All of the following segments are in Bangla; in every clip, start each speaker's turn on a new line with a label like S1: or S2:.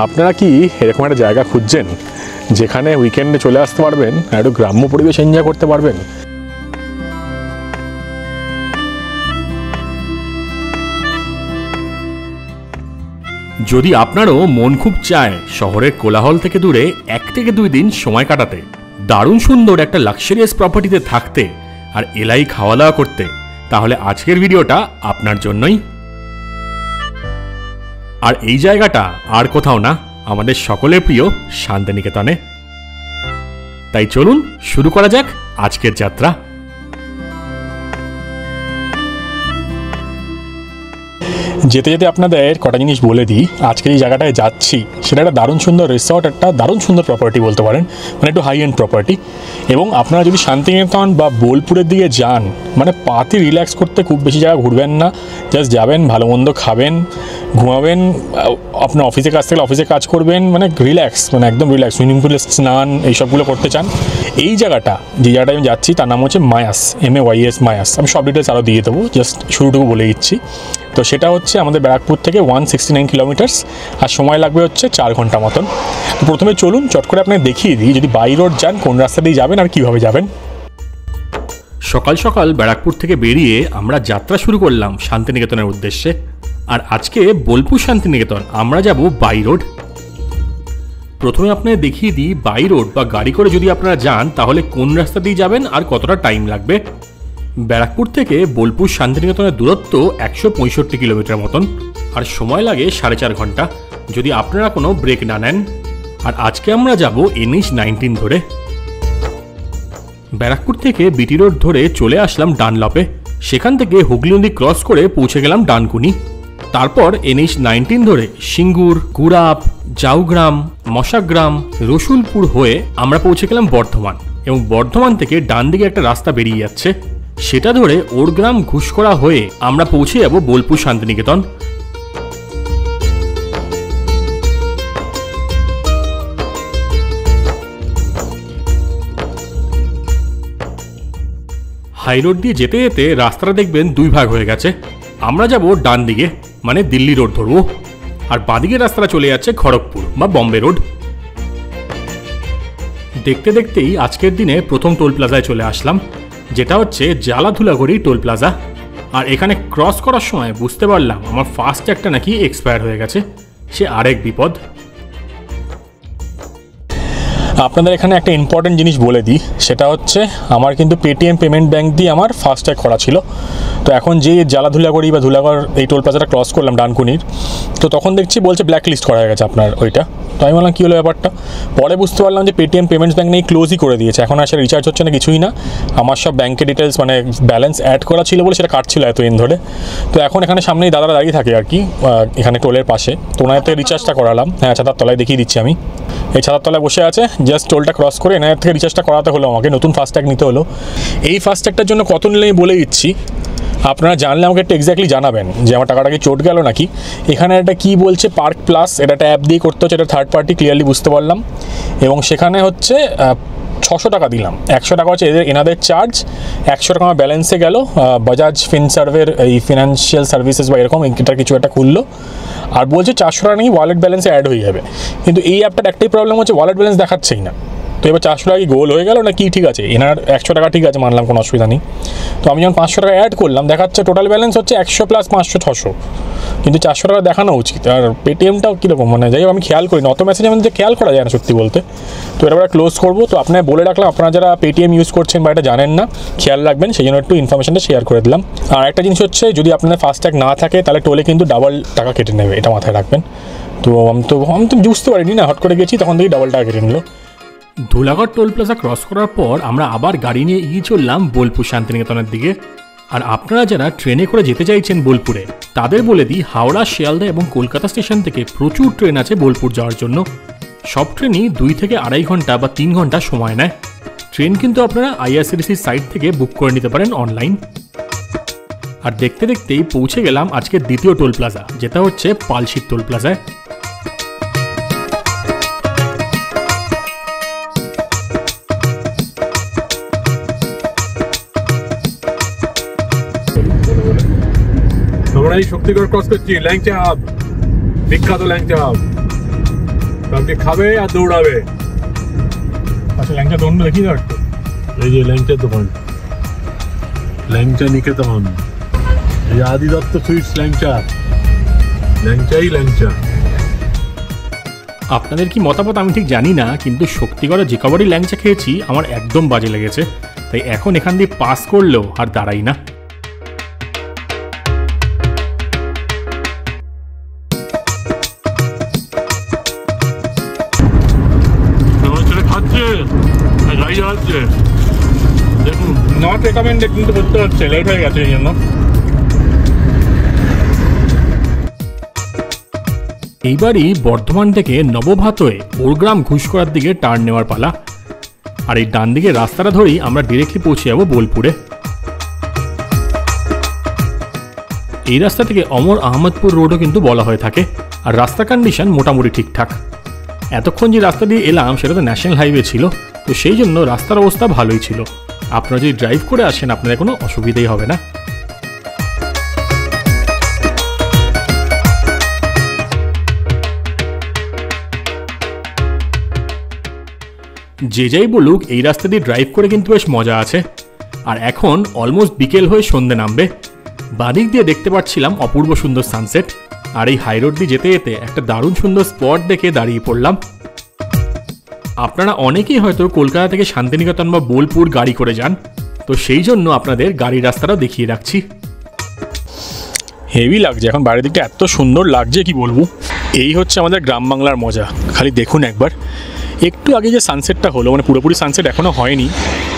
S1: আপনারা কি এরকম একটা জায়গা খুঁজছেন যেখানে উইকেন্ডে চলে আসতে পারবেন আর একটু গ্রাম্য পরিবেশ এনজয় করতে পারবেন?
S2: যদি আপনারও মন খুব চায় শহরের কোলাহল থেকে দূরে 1 থেকে 2 দিন সময় কাটাতে, দারুণ সুন্দর একটা লাক্সারিয়াস প্রপার্টিতে থাকতে আর এলাই খাওয়া দাওয়া করতে, তাহলে আজকের ভিডিওটা আপনার জন্যই। আর এই জায়গাটা আর কোথাও না, আমাদের সকলের প্রিয় শান্তিনিকেতনে। তাই চলুন শুরু করা যাক আজকের যাত্রা।
S1: যেতে যেতে আপনাদের কটা জিনিস বলে দিই। আজকে এই জায়গাটায় যাচ্ছি সেটা একটা দারুণ সুন্দর রিসর্ট, একটা দারুণ সুন্দর প্রপার্টি বলতে পারেন, মানে একটু হাই এন্ড প্রপার্টি। এবং আপনারা যদি শান্তিনিকেতন বা বোলপুরের দিকে যান, মানে পাতে রিল্যাক্স করতে খুব বেশি জায়গা ঘুরবেন না, জাস্ট যাবেন, ভালো মন্দ খাবেন, ঘুমাবেন, আপনার অফিসের কাজ থেকে অফিসে কাজ করবেন, মানে রিল্যাক্স, মানে একদম রিল্যাক্স, সুইমিং পুলে স্নান এইসবগুলো করতে চান। এই জায়গাটা, যে জায়গাটা আমি যাচ্ছি তার নাম হচ্ছে মায়াস, MAYS মায়াস। আমি সব ডিটেলস আরও দিয়ে দেবো, জাস্ট শুরুটুকু বলে দিচ্ছি। তো সেটা হচ্ছে আমাদের ব্যারাকপুর থেকে 169 কিলোমিটার্স, আর সময় লাগবে হচ্ছে 4 ঘন্টা মতন। তো প্রথমে চলুন চট করে আপনাকে দেখিয়ে দিই যদি বাই রোড যান কোন রাস্তা দিয়ে যাবেন আর কীভাবে যাবেন।
S2: সকাল সকাল ব্যারাকপুর থেকে বেরিয়ে আমরা যাত্রা শুরু করলাম শান্তিনিকেতনের উদ্দেশ্যে। আর আজকে বোলপুর শান্তিনিকেতন আমরা যাব বাই রোড। প্রথমে আপনাদের দেখিয়ে দিই বাই রোড বা গাড়ি করে যদি আপনারা যান তাহলে কোন রাস্তা দিয়ে যাবেন আর কতটা টাইম লাগবে। ব্যারাকপুর থেকে বোলপুর শান্তিনিকেতনের দূরত্ব 165 কিলোমিটার মতন, আর সময় লাগে 4.5 ঘন্টা যদি আপনারা কোনো ব্রেক না নেন। আর আজকে আমরা যাব NH-19 ধরে। ব্যারাকপুর থেকে বিটি রোড ধরে চলে আসলাম ডানলপে, সেখান থেকে হুগলি নদী ক্রস করে পৌঁছে গেলাম ডানকুনি। তারপর NH-19 ধরে সিঙ্গুর, গুড়াপ, জাউগ্রাম, মশাগ্রাম, রসুলপুর হয়ে আমরা পৌঁছে গেলাম বর্ধমান। এবং বর্ধমান থেকে ডান দিকে একটা রাস্তা বেরিয়ে যাচ্ছে, সেটা ধরে ওরগ্রাম ঘুষকরা হয়ে আমরা পৌঁছে যাব বোলপুর শান্তিনিকেতন। হাই রোড দিয়ে যেতে যেতে রাস্তাটা দেখবেন 2 ভাগ হয়ে গেছে। আমরা যাব ডান দিকে, মানে দিল্লি রোড ধরবো, আর বাঁদিকের রাস্তাটা চলে যাচ্ছে খড়গপুর বা বম্বে রোড। দেখতে দেখতেই আজকের দিনে প্রথম টোল প্লাজায় চলে আসলাম, যেটা হচ্ছে জালাধুলাগড়ি টোল প্লাজা। আর এখানে ক্রস করার সময় বুঝতে পারলাম আমার ফাস্ট্যাগটা নাকি এক্সপায়ার হয়ে গেছে, সে আরেক বিপদ।
S1: আপনাদের এখানে একটা ইম্পর্টেন্ট জিনিস বলে দিই, সেটা হচ্ছে আমার কিন্তু পেটিএম পেমেন্ট ব্যাঙ্ক দিয়ে আমার ফাস্ট্যাগ করা ছিল। তো এখন যে জালাধুলাগড়ি বা ধুলাগড় এই টোল প্লাজাটা ক্রস করলাম ডানকুনির, তো তখন দেখছি বলছে ব্ল্যাক লিস্ট করা হয়ে গেছে আপনার ওইটা। তো আমি বললাম কী হলো ব্যাপারটা, পরে বুঝতে পারলাম যে পেটিএম পেমেন্টস ব্যাঙ্ক নেই, ক্লোজই করে দিয়েছে, এখন আর সেটা রিচার্জ হচ্ছে না, কিছুই না। আমার সব ব্যাঙ্কের ডিটেলস মানে ব্যালেন্স অ্যাড করা ছিল বলে সেটা কাটছিল এতদিন ধরে। তো এখন এখানে সামনেই দাদারা দাঁড়িয়ে থাকে আর কি, এখানে টোলের পাশে, তো ওনার থেকে রিচার্জটা করালাম। হ্যাঁ, ছাতার তলায় দেখিয়ে দিচ্ছি আমি, এই ছাতার তলায় বসে আছে, জাস্ট টোলটা ক্রস করে এনার থেকে রিচার্জটা করাতে হলো আমাকে, নতুন ফাস্ট্যাগ নিতে হলো। এই ফাস্ট্যাগটার জন্য কত নিলে আমি বলে দিচ্ছি, আপনারা জানলে আমাকে একটু এক্স্যাক্টলি জানাবেন যে আমার টাকাটা কি চট গেল নাকি। এখানে একটা কি বলছে পার্ক প্লাস, এটা একটা অ্যাপ দিয়ে করতে হচ্ছে, এটা থার্ড পার্টি, ক্লিয়ারলি বুঝতে পারলাম। এবং সেখানে হচ্ছে 600 টাকা দিলাম, 100 টাকা হচ্ছে এনাদের চার্জ, 100 টাকা আমার ব্যালেন্সে গেল। বাজাজ ফিনসার্ভের এই ফিনান্সিয়াল সার্ভিসেস বা এরকম এটা কিছু একটা খুললো, আর বলছে 400 টাকা নাকি ওয়ালেট ব্যালেন্সে অ্যাড হয়ে যাবে। কিন্তু এই অ্যাপটার একটাই প্রবলেম হচ্ছে ওয়ালেট ব্যালেন্স দেখাচ্ছেই না। তো এবার 400 টাকা কি গোল হয়ে গেল না কি? ঠিক আছে, এনার 100 টাকা ঠিক আছে, মানলাম, কোনো অসুবিধা নেই। তো আমি যখন 500 টাকা অ্যাড করলাম, দেখাচ্ছে টোটাল ব্যালেন্স হচ্ছে 100 + 500 600, কিন্তু 400 টাকা দেখানো উচিত। আর পেটিএমটাও কীরকম, মানে যাই হোক আমি খেয়াল করি, অত মেসেজ আমাদের খেয়াল করা যায় না সত্যি বলতে। তো এটা আমরা ক্লোজ করবো। তো আপনার বলে রাখলাম, আপনারা যারা পেটিএম ইউজ করছেন বা এটা জানেন না, খেয়াল রাখবেন, সেই জন্য একটু ইনফরমেশনটা শেয়ার করে দিলাম। আর একটা জিনিস হচ্ছে, যদি আপনাদের ফাস্ট্যাগ না থাকে তাহলে টোলে কিন্তু ডাবল টাকা কেটে নেবে, এটা মাথায় রাখবেন। তো আমি তো বুঝতে পারিনি না, হট করে গেছি, তখন থেকে ডাবল টাকা কেটে নিল।
S2: ধুলাগড় টোল প্লাজা ক্রস করার পর আমরা আবার গাড়ি নিয়ে এগিয়ে চললাম বোলপুর শান্তিনিকেতনের দিকে। আর আপনারা যারা ট্রেনে করে যেতে চাইছেন বোলপুরে, তাদের বলে দিই হাওড়া, শিয়ালদা এবং কলকাতা স্টেশন থেকে প্রচুর ট্রেন আছে বোলপুর যাওয়ার জন্য। সব ট্রেনই 2 থেকে 2.5 ঘন্টা বা 3 ঘন্টা সময় নেয়। ট্রেন কিন্তু আপনারা IRCTCর সাইট থেকে বুক করে নিতে পারেন অনলাইন। আর দেখতে দেখতেই পৌঁছে গেলাম আজকের দ্বিতীয় টোল প্লাজা, যেটা হচ্ছে পালশিট টোল প্লাজায়।
S3: আমরা এই শক্তিগড় ক্রস করছি, ল্যাংচা হাব, বিখ্যাত ল্যাংচা হাব। কালকে খাবে আর দৌড়াবে।
S1: আচ্ছা ল্যাংচা দোকানটা দেখি তো একটু।
S3: এই যে ল্যাংচার দোকান, ল্যাংচা নিকেতন, এই আদি দত্ত সুইটস ল্যাংচা, ল্যাংচাই ল্যাংচা।
S2: আপনাদের কি মতামত আমি ঠিক জানি না, কিন্তু শক্তিগড়ে যে কবারই ল্যাংচা খেয়েছি আমার একদম বাজে লেগেছে, তাই এখন এখান দিয়ে পাস করলেও আর দাঁড়াই না।
S3: আমার ছেলে খাচ্ছে, গাড়ি চালাচ্ছে, দেখুন।
S1: নট রেকমেন্ডেড কিন্তু করতে হচ্ছে, লেট হয়ে গেছে এই জন্য।
S2: এইবারই বর্ধমান থেকে নবভাত হয়ে ওরগ্রাম ঘুষকরার দিকে টার্ন নেওয়ার পালা। আর এই ডান দিকে রাস্তাটা ধরেই আমরা ডিরেক্টলি পৌঁছে যাবো বোলপুরে। এই রাস্তা থেকে অমর আহমদপুর রোডও কিন্তু বলা হয়ে থাকে, আর রাস্তার কন্ডিশন মোটামুটি ঠিকঠাক। এতক্ষণ যে রাস্তা দিয়ে এলাম সেটা তো ন্যাশনাল হাইওয়ে ছিল, তো সেই জন্য রাস্তার অবস্থা ভালোই ছিল। আপনারা যদি ড্রাইভ করে আসেন আপনাদের কোনো অসুবিধাই হবে না। যে যাই বলুক, এই রাস্তা দিয়ে ড্রাইভ করে কিন্তু বেশ মজা আছে। আর এখন অলমোস্ট বিকেল হয়ে সন্ধ্যে নামবে। বাদিক দিয়ে দেখতে পাচ্ছিলাম অপূর্ব সুন্দর সানসেট, আর এই হাই রোড দিয়ে যেতে যেতে একটা দারুণ সুন্দর স্পট দেখে দাঁড়িয়ে পড়লাম। আপনারা অনেকেই হয়তো কলকাতা থেকে শান্তিনিকেতন বা বোলপুর গাড়ি করে যান, তো সেই জন্য আপনাদের গাড়ির রাস্তাটাও দেখিয়ে রাখছি।
S1: হেভি লাগছে, এখন বাইরের দিকটা এত সুন্দর লাগছে কি বলবো। এই হচ্ছে আমাদের গ্রাম বাংলার মজা, খালি দেখুন একবার। একটু আগে যে সানসেটটা হলো, মানে পুরোপুরি সানসেট এখনও হয়নি,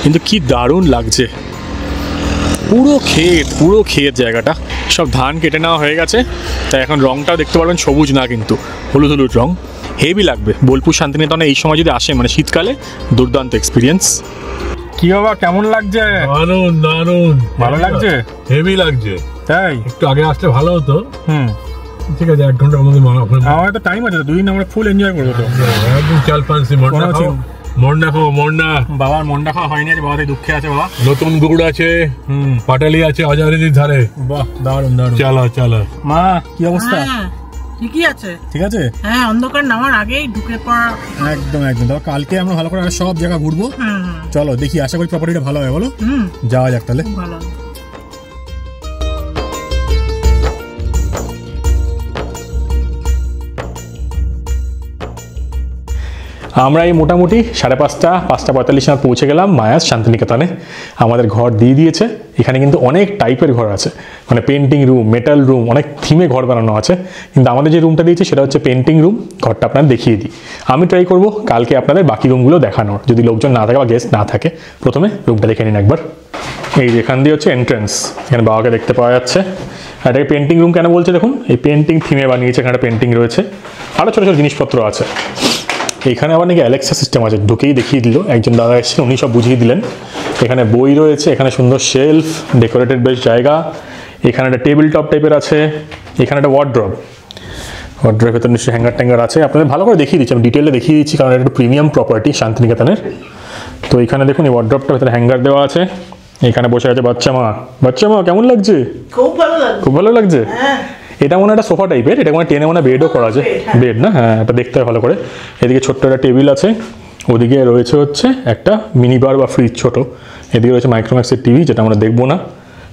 S1: কিন্তু কি দারুণ লাগছে। পুরো ক্ষেত জায়গাটা, সব ধান কেটে নেওয়া হয়ে গেছে, তাই এখন রঙটাও দেখতে পারবেন সবুজ না, কিন্তু হলুদ হলুদ রঙ। হেভি লাগবে বোলপুর শান্তিনিকেতনে এই সময় যদি আসে, মানে শীতকালে দুর্দান্ত এক্সপিরিয়েন্স। কি বাবা কেমন লাগছে?
S3: দারুন দারুন,
S1: ভালো লাগছে,
S3: হেভি লাগছে।
S1: তাই
S3: একটু আগে আসলে ভালো হতো। ঠিক আছে, 1 ঘন্টার মধ্যে
S1: আমার তো টাইম আছে, 2 দিন আমরা ফুল এনজয় করবো। তো
S3: একদম চাল পানসি মন্ডা খাও, মন্ডা।
S1: বাবার মন্ডা খাওয়া হয়নি, আজ বাবা দুঃখে আছে বাবা।
S3: নতুন গুড় আছে, পাটালি আছে অজারিদির ধারে।
S1: বাহ দারুন দারুন।
S3: চলো চলো।
S1: মা কি অবস্থা?
S4: ঠিকই আছে,
S1: ঠিক আছে।
S4: হ্যাঁ, অন্ধকার নামার আগেই ঢুকে পড়া।
S1: একদম একদম। তারপর কালকে আমরা ভালো করে সব জায়গা ঘুরবো। চলো দেখি, আশা করি প্রপার্টিটা ভালো হয়, বলো। যাওয়া যাক তাহলে।
S4: ভালো।
S1: আমরা এই মোটামুটি 5:30 সময় পৌঁছে গেলাম মায়াস শান্তিনিকেতনে। আমাদের ঘর দিয়ে দিয়েছে। এখানে কিন্তু অনেক টাইপের ঘর আছে, মানে পেন্টিং রুম, মেটাল রুম, অনেক থিমে ঘর বানানো আছে। কিন্তু আমাদের যে রুমটা দিয়েছে সেটা হচ্ছে পেন্টিং রুম। ঘরটা আপনাদের দেখিয়ে দিই। আমি ট্রাই করব কালকে আপনাদের বাকি রুমগুলো দেখানোর, যদি লোকজন না থাকে বা গেস্ট না থাকে। প্রথমে রুমটা দেখে নিন একবার। এই যেখান দিয়ে হচ্ছে এন্ট্রেন্স, এখানে বাবাকে দেখতে পাওয়া যাচ্ছে। আর এটাকে পেন্টিং রুম কেন বলছে দেখুন, এই পেন্টিং থিমে বানিয়েছে, এখানে পেন্টিং রয়েছে, আরও ছোটো ছোটো জিনিসপত্র আছে। এখানে আবার নাকি অ্যালেক্সা সিস্টেম আছে, ঢুকেই দেখিয়ে দিল, একজন দাদা এসেছেন, উনি সব বুঝিয়ে দিলেন। এখানে বই রয়েছে, এখানে সুন্দর শেলফ, ডেকোরেটেড বেশ জায়গা। এখানে একটা টেবিল টপ টাইপের আছে, এখানে একটা ওয়ার্ড্রবের ভেতরে নিশ্চয়ই হ্যাঙ্গার ট্যাঙ্গার আছে। আপনাদের ভালো করে দেখিয়ে দিচ্ছি, আমি ডিটেলে দেখিয়ে দিচ্ছি, কারণ এটা একটা প্রিমিয়াম প্রপার্টি শান্তিনিকেতনের। তো এখানে দেখুন এই ওয়ার্ড্রবটার ভেতরে হ্যাঙ্গার দেওয়া আছে। এখানে বসে আছে বাচ্চা মা, কেমন লাগছে? খুব ভালো লাগছে। এটা মনে একটা সোফা টাইপের, এটা মনে টেনে মনে বেডও করা আছে, বেড না? হ্যাঁ, এটা দেখতে হয় ভালো করে। এদিকে ছোট্ট একটা টেবিল আছে, ওদিকে রয়েছে হচ্ছে একটা মিনি বার বা ফ্রিজ ছোট। এদিকে রয়েছে মাইক্রোম্যাক্সের টিভি, যেটা আমরা দেখবো না,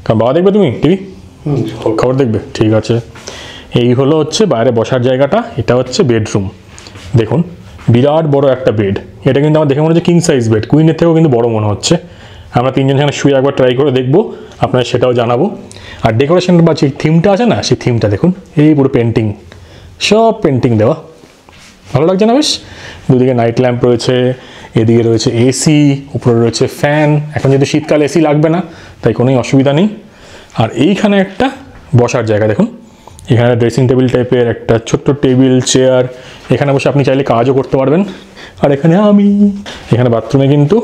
S1: কারণ বাবা দেখবে তুমি টিভি, খবর দেখবে, ঠিক আছে। এই হলো হচ্ছে বাইরে বসার জায়গাটা, এটা হচ্ছে বেডরুম। দেখুন বিরাট বড় একটা বেড, এটা কিন্তু আমার দেখে মনে হচ্ছে কিং সাইজ বেড, কুইনের থেকেও কিন্তু বড় মনে হচ্ছে। আমরা তিনজন সেখানে শুয়ে একবার ট্রাই করে দেখবো, আপনারা সেটাও জানাবো। আর ডেকোরেশন বা যে থিমটা আছে না, সেই থিমটা দেখুন, এই পুরো পেন্টিং, সব পেন্টিং দেওয়া, ভালো লাগছে না বেশ? দুদিকে নাইট ল্যাম্প রয়েছে, এদিকে রয়েছে এসি, উপরে রয়েছে ফ্যান। এখন যেহেতু শীতকালে এসি লাগবে না, তাই কোনোই অসুবিধা নেই। আর এইখানে একটা বসার জায়গা দেখুন, এখানে ড্রেসিং টেবিল টাইপের একটা ছোট্ট টেবিল, চেয়ার, এখানে বসে আপনি চাইলে কাজও করতে পারবেন। আর এখানে বাথরুমে কিন্তু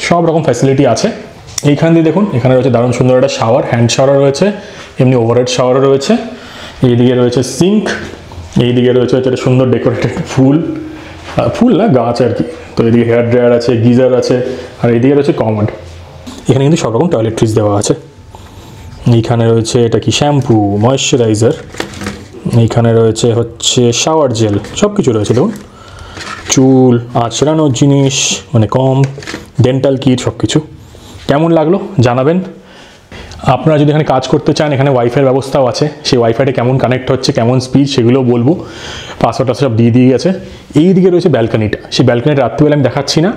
S1: সব রকম ফ্যাসিলিটি আছে। এইখান দিয়ে দেখুন, এখানে রয়েছে দারুণ সুন্দর একটা শাওয়ার, হ্যান্ড শাওয়ার রয়েছে, এমনি ওভারহেড শাওয়ারও রয়েছে। এইদিকে রয়েছে সিঙ্ক, এইদিকে রয়েছে একটা সুন্দর ডেকোরেটেড ফুল না গাছ আর কি। তো এদিকে হেয়ার ড্রায়ার আছে, গিজার আছে, আর এইদিকে রয়েছে কমোড। এখানে কিন্তু সব রকম টয়লেট্রিজ দেওয়া আছে। এইখানে রয়েছে এটা কি শ্যাম্পু, ময়েশ্চারাইজার, এইখানে রয়েছে হচ্ছে শাওয়ার জেল, সব কিছু রয়েছে দেখুন। চুল আঁচড়ানোর জিনিস মানে কম, ডেন্টাল কিট সব কিছু। কেমন লাগলো জানাবেন। আপনারা যদি এখানে কাজ করতে চান, এখানে ওয়াইফাইয়ের ব্যবস্থাও আছে, সেই ওয়াইফাইটা কেমন কানেক্ট হচ্ছে, কেমন স্পিড, সেগুলোও বলবো। পাসওয়ার্ড সব দিয়ে গেছে। এই দিকে রয়েছে ব্যালকানিটা, সেই ব্যালকানিটা রাত্রিবেলা আমি দেখাচ্ছি না।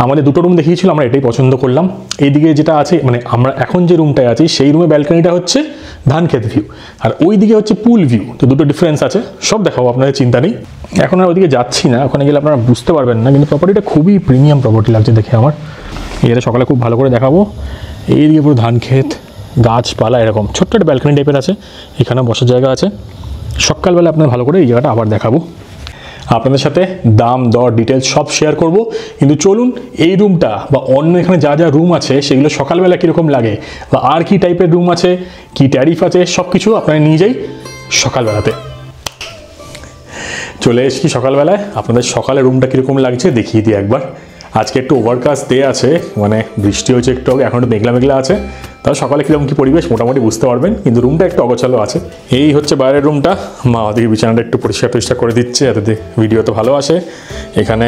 S1: আমাদের দুটো রুম দেখিয়েছিল, আমরা এটাই পছন্দ করলাম। এইদিকে যেটা আছে মানে আমরা এখন যে রুমটায় আছি সেই রুমে ব্যালকানিটা হচ্ছে ধানক্ষেত ভিউ, আর ওই দিকে হচ্ছে পুল ভিউ। তো দুটো ডিফারেন্স আছে, সব দেখাবো, আপনাদের চিন্তা নেই। এখন আর ওইদিকে যাচ্ছি না, ওখানে গেলে আপনারা বুঝতে পারবেন না, কিন্তু প্রপার্টিটা খুবই প্রিমিয়াম প্রপার্টি লাগছে দেখে আমার। এটা সকালে খুব ভালো করে দেখাবো। এইদিকে পুরো ধানক্ষেত, গাছপালা, এরকম ছোট্ট একটা ব্যালকানি টাইপের আছে, এখানে বসার জায়গা আছে। সকালবেলা আপনার ভালো করে এই জায়গাটা আবার দেখাবো, আপনাদের সাথে দাম দর ডিটেলস সব শেয়ার করব। কিন্তু চলুন এই রুমটা বা অন্য এখানে যা যা রুম আছে সেগুলো সকালবেলা কীরকম লাগে বা আর কি টাইপের রুম আছে, কি ট্যারিফ আছে, সব কিছু আপনারা নিয়ে যাই সকালবেলাতে। চলে এসেছি সকালবেলায়, আপনাদের সকালে রুমটা কীরকম লাগছে দেখিয়ে দিই একবার। আজকে একটু ওভারকাস্ট ডে আছে, মানে বৃষ্টি হয়েছে একটু, এখন একটু মেঘলা মেঘলা আছে। তাহলে সকালে কীরকম কী পরিবেশ মোটামুটি বুঝতে পারবেন, কিন্তু রুমটা একটু অগোছালো আছে। এই হচ্ছে বাইরের রুমটা, মা ওদিকে বিছানাটা একটু পরিষ্কার করে দিচ্ছে যাতে ভিডিও তো ভালো আসে। এখানে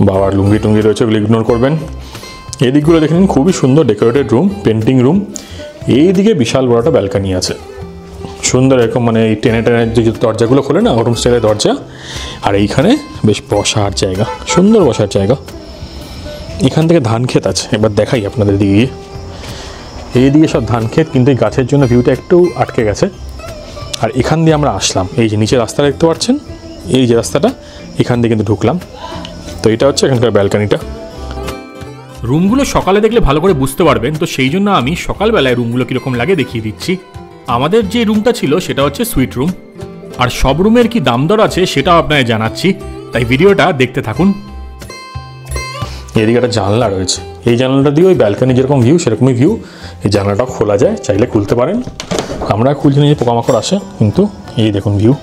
S1: বাবার লুঙ্গি টুঙ্গি রয়েছে, ওগুলো ইগনোর করবেন। এই দিকগুলো দেখে নিন, খুবই সুন্দর ডেকোরেটেড রুম, পেন্টিং রুম। এইদিকে বিশাল বড় একটা ব্যালকানি আছে, সুন্দর এরকম, মানে এই টেনে যে দরজাগুলো খোলে না, ওরকম স্টাইলের দরজা। আর এইখানে বেশ বসার জায়গা, সুন্দর বসার জায়গা। এখান থেকে ধান ক্ষেত আছে, এবার দেখাই আপনাদের দিকে। এইদিকে সব ধান ক্ষেত, কিন্তু এই গাছের জন্য ভিউটা একটু আটকে গেছে। আর এখান দিয়ে আমরা আসলাম, এই যে নিচে রাস্তাটা দেখতে পাচ্ছেন, এই যে রাস্তাটা, এখান দিয়ে কিন্তু ঢুকলাম। তো এটা হচ্ছে এখানকার ব্যালকানিটা।
S2: রুমগুলো সকালে দেখলে ভালো করে বুঝতে পারবেন, তো সেই জন্য আমি সকালবেলায় রুমগুলো কীরকম লাগে দেখিয়ে দিচ্ছি। আমাদের যে রুমটা ছিল সেটা হচ্ছে সুইট রুম, আর সব রুমের কি দাম দর আছে সেটাও আপনাকে জানাচ্ছি, তাই ভিডিওটা দেখতে থাকুন।
S1: এদিকে একটা জানলা রয়েছে, এই জানলাটা দিয়ে ওই ব্যালকানি যেরকম ভিউ সেরকমই ভিউ। এই জানলাটাও খোলা যায়, চাইলে খুলতে পারেন। আমরা খুলছি নিয়ে পোকামাকড় আসে, কিন্তু এই দেখুন ভিউ।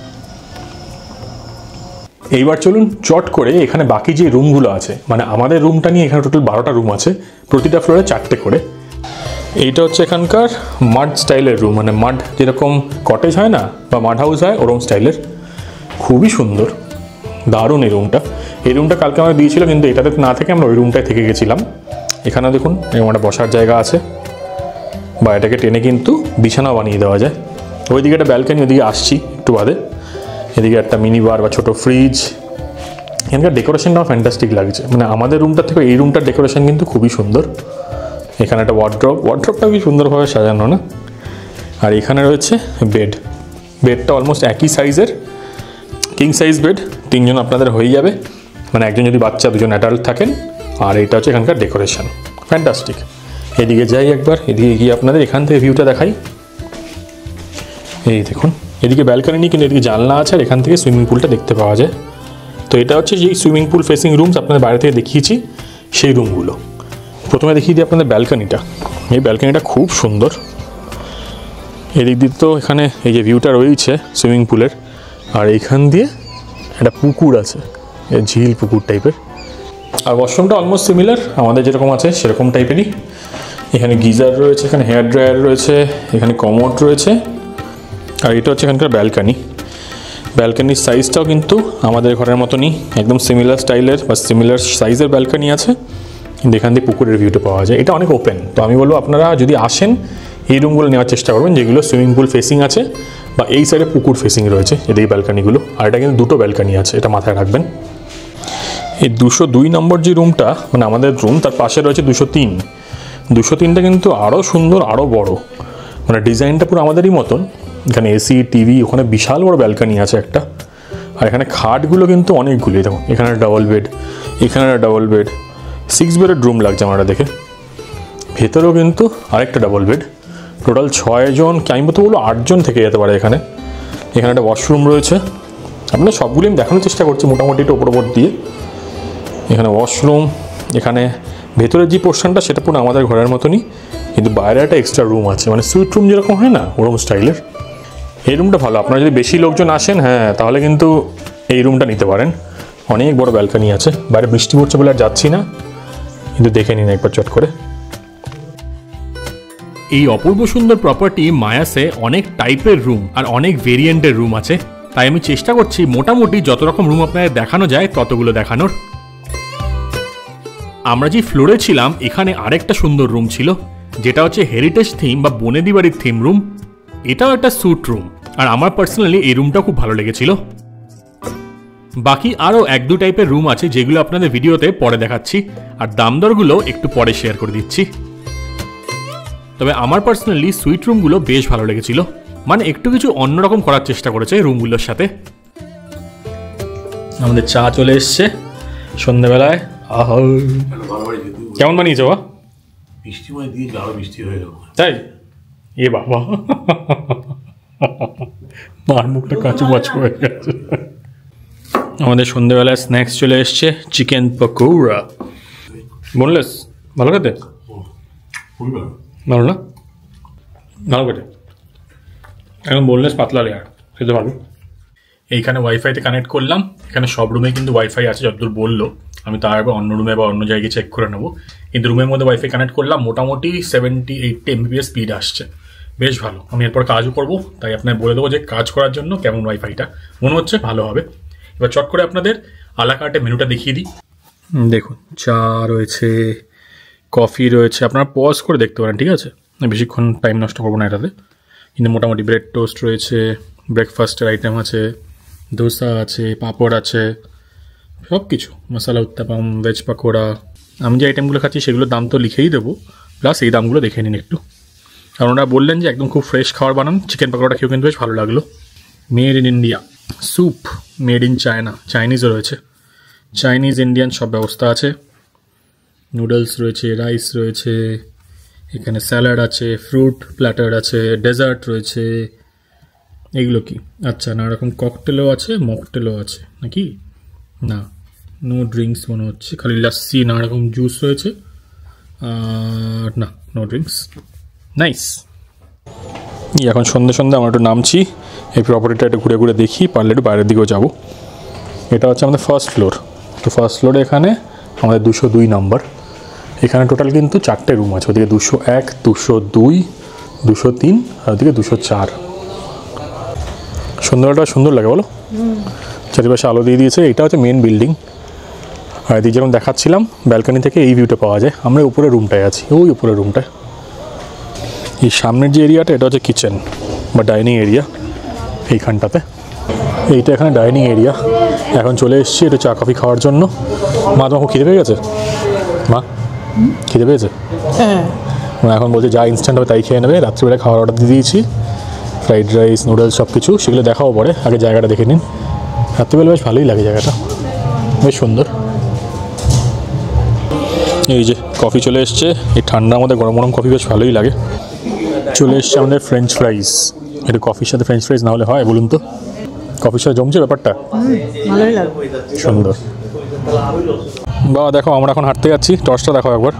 S1: এইবার চলুন চট করে এখানে বাকি যে রুমগুলো আছে, মানে আমাদের রুমটা নিয়ে এখানে টোটাল 12টা রুম আছে, প্রতিটা ফ্লোরে 4টে করে। এইটা হচ্ছে এখানকার মাড স্টাইলের রুম, মানে মাড যেরকম কটেজ হয় না বা মাড হাউস হয় ওরকম স্টাইলের, খুবই সুন্দর, দারুণ এই রুমটা। এই রুমটা কালকে আমরা দিয়েছিল, কিন্তু এটাতে না থেকে আমরা ওই রুমটায় থেকে গেছিলাম। এখানে দেখুন এরকম একটা বসার জায়গা আছে, বা এটাকে টেনে কিন্তু বিছানা বানিয়ে দেওয়া যায়। ওইদিকে একটা ব্যালকানি, ওইদিকে আসছি একটু বাদে। এদিকে একটা মিনি বার বা ছোটো ফ্রিজ। এখানকার ডেকোরেশনটাও ফ্যান্টাস্টিক লাগছে, মানে আমাদের রুমটার থেকে এই রুমটার ডেকোরেশন কিন্তু খুবই সুন্দর। এখানে একটা ওয়ার্ড্রপটা কি সুন্দরভাবে সাজানো না। আর এখানে রয়েছে বেডটা অলমোস্ট একই সাইজের, কিং সাইজ বেড, 3 জন আপনাদের হয়ে যাবে, মানে একজন যদি বাচ্চা, 2জন অ্যাডাল্ট থাকেন। আর এইটা হচ্ছে এখানকার ডেকোরেশন, ফ্যান্টাস্টিক। এদিকে যাই একবার, এদিকে গিয়ে আপনাদের এখান থেকে ভিউটা দেখাই। এই দেখুন, এদিকে ব্যালকানি নেই, কিন্তু এদিকে জানলা আছে, আর এখান থেকে সুইমিং পুলটা দেখতে পাওয়া যায়। তো এটা হচ্ছে যেই সুইমিং পুল ফেসিং রুমস আপনাদের বাইরে থেকে দেখিয়েছি সেই রুমগুলো। প্রথমে দেখিয়ে দিই আপনাদের ব্যালকানিটা। এই ব্যালকানিটা খুব সুন্দর। এদিক দিয়ে তো এখানে এই যে ভিউটা রয়েছে সুইমিং পুলের, আর এইখান দিয়ে একটা পুকুর আছে, ঝিল পুকুর টাইপের। আর ওয়াশরুমটা অলমোস্ট সিমিলার আমাদের যেরকম আছে সেরকম টাইপেরই। এখানে গিজার রয়েছে, এখানে হেয়ার ড্রায়ার রয়েছে, এখানে কমোড রয়েছে। আর এটা হচ্ছে এখানকার ব্যালকানির সাইজটাও কিন্তু আমাদের ঘরের মতনই, একদম সিমিলার স্টাইলের বা সিমিলার সাইজের ব্যালকানি আছে। কিন্তু এখান দিয়ে পুকুরের ভিউটা পাওয়া যায়, এটা অনেক ওপেন। তো আমি বলবো আপনারা যদি আসেন এই রুমগুলো নেওয়ার চেষ্টা করবেন যেগুলো সুইমিং পুল ফেসিং আছে, বা এই সাইডে পুকুর ফেসিং রয়েছে এদিকে ব্যালকানিগুলো। আর এটা কিন্তু দুটো ব্যালকানি আছে, এটা মাথায় রাখবেন। এই 202 নম্বর যে রুমটা, মানে আমাদের রুম, তার পাশে রয়েছে 203টা কিন্তু আরও সুন্দর, আরও বড়, মানে ডিজাইনটা পুরো আমাদেরই মতন। এখানে এসি, টিভি, ওখানে বিশাল বড় ব্যালকানি আছে একটা। আর এখানে খাটগুলো কিন্তু অনেকগুলি, দেখুন এখানে ডাবল বেড, এখানে ডাবল বেড, 6 বেডের রুম লাগছে আমার দেখে। ভেতরেও কিন্তু আরেকটা ডাবল বেড, টোটাল 6 জন, আমি তো বলবো 8 জন থেকে যেতে পারে এখানে। এখানে একটা ওয়াশরুম রয়েছে, আপনার সবগুলি আমি দেখানোর চেষ্টা করছি মোটামুটি একটু ওপর দিয়ে। এখানে ওয়াশরুম, এখানে ভেতরের যে পোর্শনটা সেটা পুরো আমাদের ঘরের মতনই, কিন্তু বাইরে একটা এক্সট্রা রুম আছে, মানে সুইট রুম যেরকম হয় না ওরকম স্টাইলের। এই রুমটা ভালো, আপনারা যদি বেশি লোকজন আসেন, হ্যাঁ তাহলে কিন্তু এই রুমটা নিতে পারেন। অনেক বড় ব্যালকানি আছে, বাইরে বৃষ্টি পড়ছে বলে আর যাচ্ছি না, কিন্তু দেখে নিন একবার চট করে।
S2: এই অপূর্ব সুন্দর প্রপার্টি মায়াসে অনেক টাইপের রুম আর অনেক ভেরিয়েন্টের রুম আছে, তাই আমি চেষ্টা করছি মোটামুটি যত রকম রুম আপনাদের দেখানো যায় ততগুলো দেখানোর। আমরা যে ফ্লোরে ছিলাম এখানে আরেকটা সুন্দর রুম ছিল, যেটা হচ্ছে হেরিটেজ থিম বা বনেদি বাড়ির থিম রুম। এটাও একটা স্যুট রুম, আর আমার পার্সোনালি এই রুমটা খুব ভালো লেগেছিল। বাকি আরও 1-2 টাইপের রুম আছে যেগুলো আপনাদের ভিডিওতে পরে দেখাচ্ছি, আর দাম দরগুলো একটু পরে শেয়ার করে দিচ্ছি। তবে আমার পার্সোনালি সুইট রুমগুলো বেশ ভালো লেগেছিল, মানে একটু কিছু অন্যরকম করার চেষ্টা করেছে রুমগুলোর সাথে।
S1: আমাদের চা চলে এসছে সন্ধ্যাবেলায়। কেমন বানিয়েছো বা?
S3: বৃষ্টিময় দিয়ে আরো বৃষ্টি হয়ে গেল,
S1: তাই? এ বাবা, মার মুখটা কাঁচু মাচু হয়ে গেছে। আমাদের সন্ধ্যেবেলায় স্ন্যাক্স চলে এসছে, চিকেন পকৌড়া। বোনলেস ভালো খেতে? ভালো না? ভালো খেতে, এখন বোনলেস পাতলা লেয়ার, খেতে ভালো। এইখানে ওয়াইফাইতে কানেক্ট করলাম। এখানে সব রুমে কিন্তু ওয়াইফাই আছে যতদূর বললো। আমি তার আগে অন্য রুমে বা অন্য জায়গায় চেক করে নেবো, কিন্তু রুমের মধ্যে ওয়াইফাই কানেক্ট করলাম, মোটামুটি 70-80 MBPS স্পিড আসছে, বেশ ভালো। আমি এরপর কাজও করবো, তাই আপনার বলে দেবো যে কাজ করার জন্য কেমন ওয়াইফাইটা মনে হচ্ছে ভালো হবে। এবার চট করে আপনাদের আলাকার্টে মেনুটা দেখিয়ে দিই। দেখুন, চা রয়েছে, কফি রয়েছে, আপনারা পজ করে দেখতে পারেন, ঠিক আছে? বেশিক্ষণ টাইম নষ্ট করবো না এটাতে। কিন্তু মোটামুটি ব্রেড টোস্ট রয়েছে, ব্রেকফাস্টের আইটেম আছে, ধোসা আছে, পাঁপড় আছে, সব কিছু, মশলা উত্তাপাম, ভেজ পাকোড়া। আমি যে আইটেমগুলো খাচ্ছি সেগুলোর দাম তো লিখেই দেবো, প্লাস এই দামগুলো দেখে নিন একটু, কারণ ওরা বললেন যে একদম খুব ফ্রেশ খাবার বানান। চিকেন পাকোড়াটা খেয়েও কিন্তু বেশ ভালো লাগলো। Made in India, soup made in China, চাইনিজও রয়েছে, চাইনিজ ইন্ডিয়ান সব ব্যবস্থা আছে। নুডলস রয়েছে, রাইস রয়েছে, এখানে স্যালাড আছে, ফ্রুট প্ল্যাটার আছে, ডেজার্ট রয়েছে। এগুলো কি? আচ্ছা, নানা রকম ককটেলও আছে, মকটেলও আছে নাকি? না, নো ড্রিঙ্কস মনে হচ্ছে, খালি লাস্সি, নানা রকম জুস রয়েছে, আর না, নো ড্রিঙ্কস। নাইস। এখন সন্ধ্যে সন্ধ্যে আমরা একটু নামছি, এই প্রপার্টিটা একটু ঘুরে ঘুরে দেখি, পারলে একটু বাইরের দিকেও যাবো। এটা হচ্ছে আমাদের ফার্স্ট ফ্লোর। তো ফার্স্ট ফ্লোরে এখানে আমাদের 202 নম্বর। এখানে টোটাল কিন্তু 4টে রুম আছে, ওদিকে 201, 202, 203 আর ওদিকে 204। সন্ধ্যাবেলাটা সুন্দর লাগে বলো, চারিপাশে আলো দিয়ে দিয়েছে। এটা হচ্ছে মেন বিল্ডিং, আর এদিকে যেরকম দেখাচ্ছিলাম ব্যালকনি থেকে এই ভিউটা পাওয়া যায়। আমরা উপরে রুমটায় আছি, ওই উপরে রুমটায়। এই সামনের যে এরিয়াটা এটা হচ্ছে কিচেন বা ডাইনিং এরিয়া, এইখানটাতে। এইটা এখানে ডাইনিং এরিয়া। এখন চলে এসেছি একটু চা কফি খাওয়ার জন্য। মা, তোমার খুব খিদে পেয়ে গেছে? মা, খিদে পেয়েছে? এখন বলছে যা ইনস্ট্যান্ট হবে তাই খেয়ে নেবে। রাত্রিবেলা খাওয়ার অর্ডার দিয়ে দিয়েছি, ফ্রাইড রাইস, নুডলস সব কিছু, সেগুলো দেখাও পরে, আগে জায়গাটা দেখে নিন। রাত্রিবেলা বেশ ভালোই লাগে জায়গাটা, বেশ সুন্দর। এই যে কফি চলে এসছে, এই ঠান্ডার মধ্যে গরম গরম কফি বেশ ভালোই লাগে। চলে এসছে আমাদের ফ্রেঞ্চ ফ্রাইস। এটা কফির সাথে ফ্রেঞ্চ ফ্রাইস না হলে হয় বলুন তো? কফির সাথে জমছে ব্যাপারটা,
S4: ভালোই লাগে,
S1: সুন্দর। বাবা দেখো, আমরা এখন হাঁটতে যাচ্ছি। টর্চটা দেখো একবার।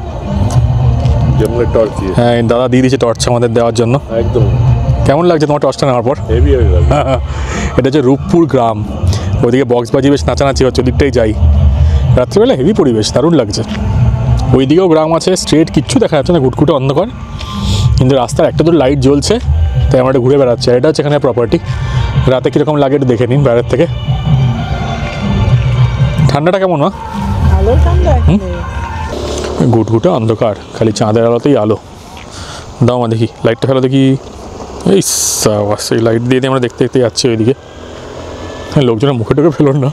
S3: জঙ্গলের টর্চ দিয়ে,
S1: হ্যাঁ, দাদা দিয়ে দিয়েছে টর্চ আমাদের দেওয়ার জন্য।
S3: একদম।
S1: কেমন লাগছে তোমার টর্চটা নেওয়ার পর?
S3: হেভি হয়ে গেল।
S1: এটা হচ্ছে রূপপুর গ্রাম, ওইদিকে বক্স বাজি বেশ নাচানাচি হচ্ছে, ওদিকটাই যাই। রাত্রিবেলা হেভি পরিবেশ, দারুণ লাগছে। ওইদিকেও গ্রাম আছে, স্ট্রেট কিচ্ছু দেখা যাচ্ছে না, ঘুটঘুটে অন্ধকার, কিন্তু রাস্তার একটা দূর লাইট জ্বলছে, তাই আমরা একটু ঘুরে বেড়াচ্ছি। এটা হচ্ছে এখানে প্রপার্টি। রাতে কীরকম লাগে একটু দেখে নিন বাইরের থেকে। ঠান্ডাটা কেমন?
S4: ভালো ঠান্ডা।
S1: ঘুটঘুটে অন্ধকার, খালি চাঁদের আলোতেই আলো। দাও মা দেখি, লাইটটা ফেলো দেখি। এই সেই লাইট দিয়ে আমরা দেখতে দেখতে যাচ্ছি ওইদিকে। লোকজনের মুখে টুকে ফেলো না,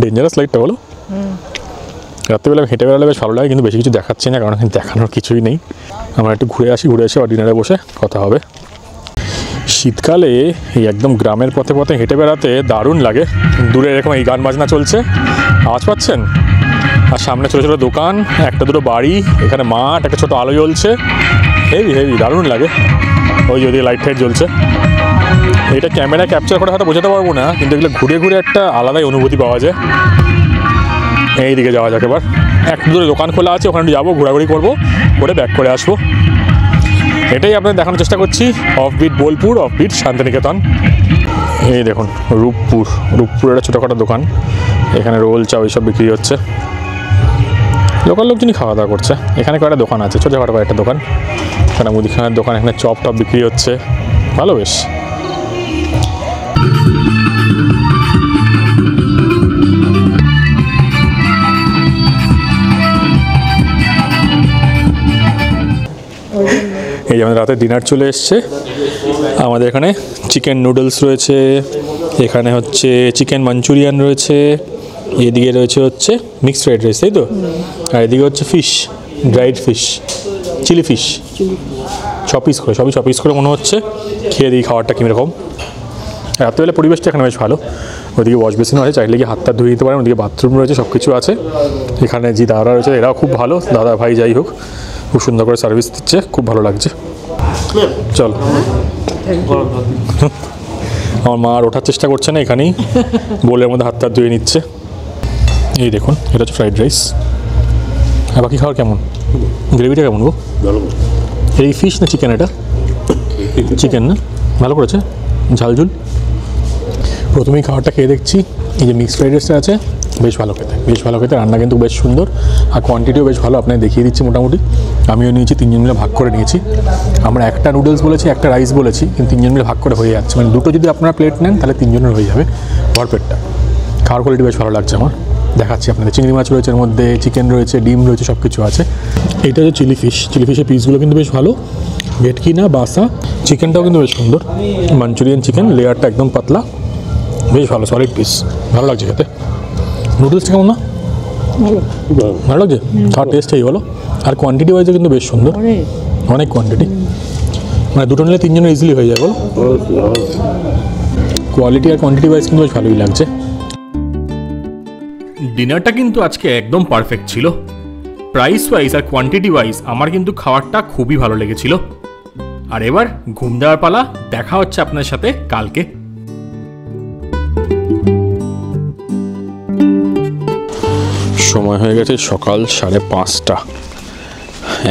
S1: ডেঞ্জারাস লাইটটা বলো। রাত্রিবেলা হেঁটে বেড়ালে বেশ ভালো লাগে, কিন্তু বেশি কিছু দেখাচ্ছি না, কারণ এখানে দেখানোর কিছুই নেই। আমরা একটু ঘুরে আসি, ঘুরে এসে ডিনারে বসে কথা হবে। শীতকালে এই একদম গ্রামের পথে পথে হেঁটে বেড়াতে দারুণ লাগে। দূরে এরকম এই গান বাজনা চলছে, আওয়াজ পাচ্ছেন? আর সামনে ছোটো ছোটো দোকান, একটা দুটো বাড়ি, এখানে মাঠ, একটা ছোটো আলো জ্বলছে, হেভি হেভি দারুণ লাগে। ওই যদি লাইট ফাইট জ্বলছে, এটা ক্যামেরা ক্যাপচার করে হয়তো বোঝাতে পারবো না, কিন্তু এগুলো ঘুরে ঘুরে একটা আলাদাই অনুভূতি পাওয়া যায়। এই দিকে যাওয়া যাক এবার। একটু দূরে দোকান খোলা আছে, ওখানে যাবো, ঘোরাঘুরি করবো, করে ব্যাক করে আসবো। এটাই আপনাদের দেখানোর চেষ্টা করছি। Offbeat Bolpur, offbeat Santiniketan. এই দেখুন রূপপুরের একটা ছোটোখাটো দোকান, এখানে রোল চা ওইসব বিক্রি হচ্ছে। লোকাল লোকজনই খাওয়া দাওয়া করছে। এখানে কয়েকটা দোকান আছে, ছোটোখাটো কয়েকটা দোকান, এখানে মুদিখানার দোকান, এখানে চপ টপ বিক্রি হচ্ছে, ভালো বেশ। এই যে আমাদের রাতে ডিনার চলে এসছে। আমাদের এখানে চিকেন নুডলস রয়েছে, এখানে হচ্ছে চিকেন মাঞ্চুরিয়ান রয়েছে, এদিকে রয়েছে হচ্ছে মিক্সড ফ্রাইড রাইস, তাই তো? আর এদিকে হচ্ছে fish, dried fish, chilli fish, 6 piece করে, সবই 6 পিস করে মনে হচ্ছে। খেয়ে দিই খাবারটা কীরকম। রাত্রেবেলা পরিবেশটা এখানে বেশ ভালো। ওদিকে ওয়াশ বেসিন আছে, চাইলে গিয়ে হাতটা ধুয়ে নিতে পারেন। ওদিকে বাথরুম রয়েছে, সব কিছু আছে। এখানে যে দাদারা রয়েছে এরাও খুব ভালো, দাদা ভাই যাই হোক, খুব সুন্দর করে সার্ভিস দিচ্ছে, খুব ভালো লাগছে। চল, আমার মা আর ওঠার চেষ্টা করছে না, এখানেই বোলের মধ্যে হাতটা ধুয়ে নিচ্ছে। এই দেখুন, এটা হচ্ছে ফ্রাইড রাইস। আর বাকি খাবার কেমন? গ্রেভিটা কেমন গো? এই ফিশ না চিকেন? এটা চিকেন না? ভালো করেছে, ঝালঝুল। প্রথমেই খাবারটা খেয়ে দেখছি। এই যে মিক্সড ফ্রাইড রাইসটা আছে, বেশ ভালো খেতে, বেশ ভালো খেতে। রান্না কিন্তু বেশ সুন্দর, আর কোয়ান্টিটিও বেশ ভালো। আপনাকে দেখিয়ে দিচ্ছি মোটামুটি। আমিও নিয়েছি, 3 জন মিলে ভাগ করে নিয়েছি। আমরা একটা নুডলস বলেছি, একটা রাইস বলেছি, কিন্তু 3 জন মিলে ভাগ করে হয়ে যাচ্ছে। মানে দুটো যদি আপনারা প্লেট নেন তাহলে 3 জনের হয়ে যাবে ভরপেটটা। খাওয়ার কোয়ালিটি বেশ ভালো লাগছে আমার। দেখাচ্ছি আপনাদের। চিংড়ি মাছ রয়েছে এর মধ্যে, চিকেন রয়েছে, ডিম রয়েছে, সব কিছু আছে। এইটা হচ্ছে চিলি ফিশ। চিলি ফিশের পিসগুলো কিন্তু বেশ ভালো, ভেটকি না বাসা। চিকেনটাও কিন্তু বেশ সুন্দর, মাঞ্চুরিয়ান চিকেন, লেয়ারটা একদম পাতলা, বেশ ভালো, সলিড পিস, ভালো লাগছে খেতে। নুডলসটা কেমন না? ভালো লাগছে, খাওয়ার টেস্টটাই ভালো। আর কোয়ান্টিটি ওয়াইজে কিন্তু বেশ সুন্দর, অনেক কোয়ান্টিটি। মানে দুটো নিলে 3 জনের ইজিলি হয়ে যায় বলো। কোয়ালিটি আর কোয়ান্টিটি ওয়াইজ কিন্তু বেশ ভালোই লাগছে।
S2: ডিনারটা কিন্তু আজকে একদম পারফেক্ট ছিল। প্রাইস ওয়াইজ আর কোয়ান্টিটি ওয়াইজ আমার কিন্তু খাবারটা খুবই ভালো লেগেছিল। আর এবার ঘুম দেওয়ার পালা। দেখা হচ্ছে আপনার সাথে কালকে।
S1: সময় হয়ে গেছে সকাল 5:30,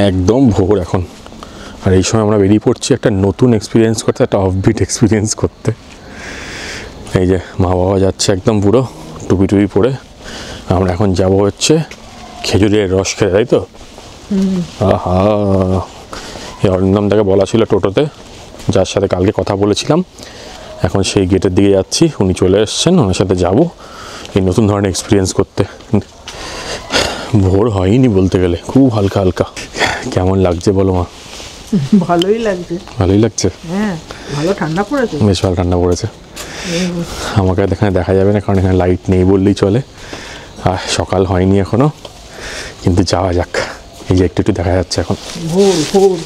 S1: একদম ভোর এখন। আর এই সময় আমরা বেরিয়ে পড়ছি একটা নতুন এক্সপিরিয়েন্স করতে, একটা অফবিট এক্সপিরিয়েন্স করতে। এই যে মা বাবা যাচ্ছে একদম পুরো টুপি টুপি পরে। আমরা এখন যাব হচ্ছে খেজুরের রস খেতে, তাই তো? আহা, এই অরিন্দমদাকে বলা ছিল টোটোতে, যার সাথে কালকে কথা বলেছিলাম। এখন সেই গেটের দিকে যাচ্ছি, উনি চলে এসছেন, ওনার সাথে যাব এই নতুন ধরনের এক্সপিরিয়েন্স করতে। ভোর হয়নি বলতে গেলে, খুব হালকা হালকা। কেমন লাগছে বলো মা?
S4: ভালোই লাগছে।
S1: ভালোই লাগছে,
S4: হ্যাঁ, ভালো ঠান্ডা পড়েছে।
S1: বেশ ভালো ঠান্ডা পড়েছে। আমাকে এখানে দেখা যাবে না, কারণ এখানে লাইট নেই বললেই চলে। আর সকাল হয়নি এখনো, কিন্তু যাওয়া যাক। এই যে একটু একটু দেখা যাচ্ছে এখন।
S4: ভোর ভোর।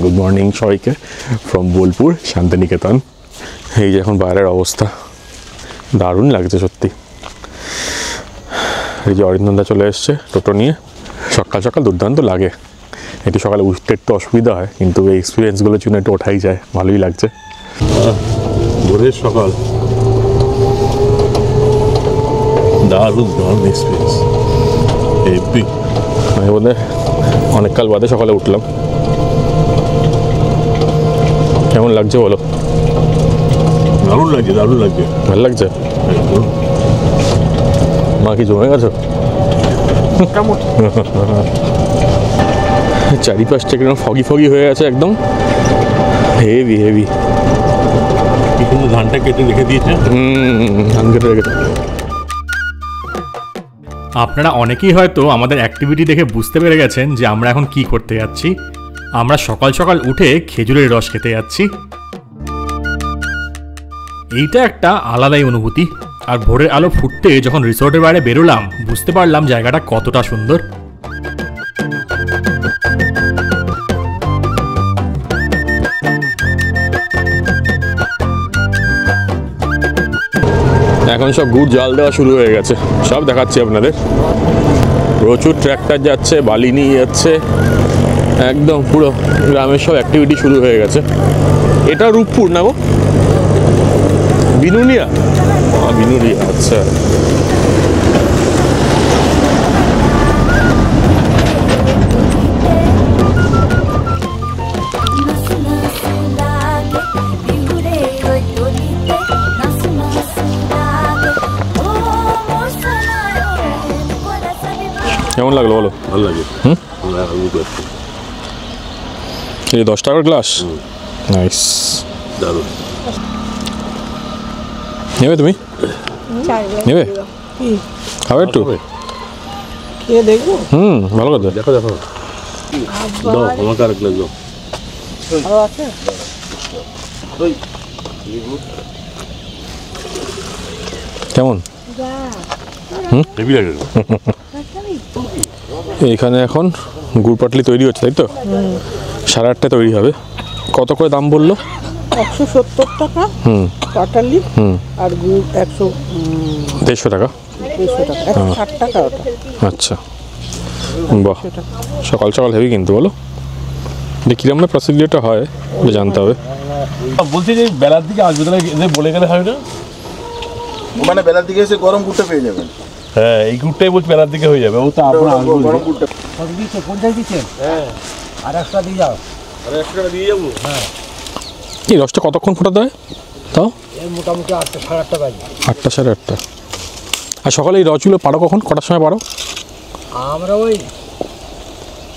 S1: গুড মর্নিং সবাইকে ফ্রম বোলপুর শান্তিনিকেতন। এই যে এখন বাইরের অবস্থা, দারুণ লাগছে সত্যি। এই যে অরিন্দমদা চলে এসছে টোটো নিয়ে। সকাল সকাল দুর্দান্ত লাগে। একটু সকালে উঠতে একটু অসুবিধা হয়, কিন্তু এই এক্সপিরিয়েন্সগুলোর জন্য একটু ওঠাই যায়, ভালোই লাগছে।
S3: ভোরের সকাল, দারুণ দারুণ এক্সপিরিয়েন্স। হেভি।
S1: আমি বোধ হয় অনেক কাল বাদে সকালে উঠলাম। কেমন লাগছে বলো?
S3: দারুণ লাগছে, দারুণ লাগছে,
S1: ভালো লাগছে।
S3: একদম।
S1: মা কি জমে গেছো?
S4: মোটামুটি।
S1: চারিপাশটা একদম ফগি ফগি হয়ে আছে, একদম হেভি হেভি।
S3: কি কিন্তু ধানটা কেটে রেখে দিয়েছে।
S1: ধান কেটে রেখেছে।
S2: আপনারা অনেকেই হয়তো আমাদের অ্যাক্টিভিটি দেখে বুঝতে পেরে গেছেন যে আমরা এখন কি করতে যাচ্ছি। আমরা সকাল সকাল উঠে খেজুরের রস খেতে যাচ্ছি। এইটা একটা আলাদাই অনুভূতি। আর ভোরের আলো ফুটতে যখন রিসোর্টের বাইরে বেরোলাম, বুঝতে পারলাম জায়গাটা কতটা সুন্দর।
S1: এখন সব গুড় জাল দেওয়া শুরু হয়ে গেছে, সব দেখাচ্ছি আপনাদের। প্রচুর ট্র্যাক্টর যাচ্ছে, বালি নিয়ে যাচ্ছে, একদম পুরো গ্রামের সব অ্যাক্টিভিটি শুরু হয়ে গেছে। এটা রূপপুর না গো? বিনুনিয়া? বিনুনিয়া, আচ্ছা। কেমন লাগলো বলো?
S3: ভালো লাগে।
S1: এই 10 টাকার গ্লাস, নাইস,
S3: দারুণ।
S1: নেবে তুমি? নেবে? খাবে একটু?
S4: খেয়ে দেখবো।
S1: ভালো কথা।
S3: দেখো দেখো, দাও আমাকে আর এক গ্লাস দাও।
S4: আরো আছে?
S1: কেমন
S3: হেভি লাগে।
S1: এইখানে এখন গুড় পাটলি তৈরি হচ্ছে, তাই তো? 8:30 তৈরি হবে। কত করে দাম বললো?
S4: 170 টাকা পাটালি, আর গুড়
S1: 150 টাকা।
S4: 160 টাকা ওটা।
S1: আচ্ছা, বাহ, সকাল সকাল হেভি কিন্তু, বলো কিরম না প্রসিডিওরটা হয় এটা জানতে হবে।
S3: বলছি যে বেলার দিকে আসবে, তাহলে এসে বলে গেলে হয় না?
S5: মানে বেলার দিকে এসে গরম গুড়টা পেয়ে যাবেন।
S3: হ্যাঁ, এই গুড়টাই বলছি বেলার দিকে হয়ে যাবে। ও তো আপনার আসবে
S5: গরম গুড়টা
S3: দিয়ে যাবো।
S1: এই রসটা কতক্ষণ ফোটাতে হয় তাও?
S6: মোটামুটি 8টা, 8:30 বাজে।
S1: 8টা, 8:30। আর সকালে এই রসগুলো পারো কখন, কটার সময় পারো?
S6: আমরা ওই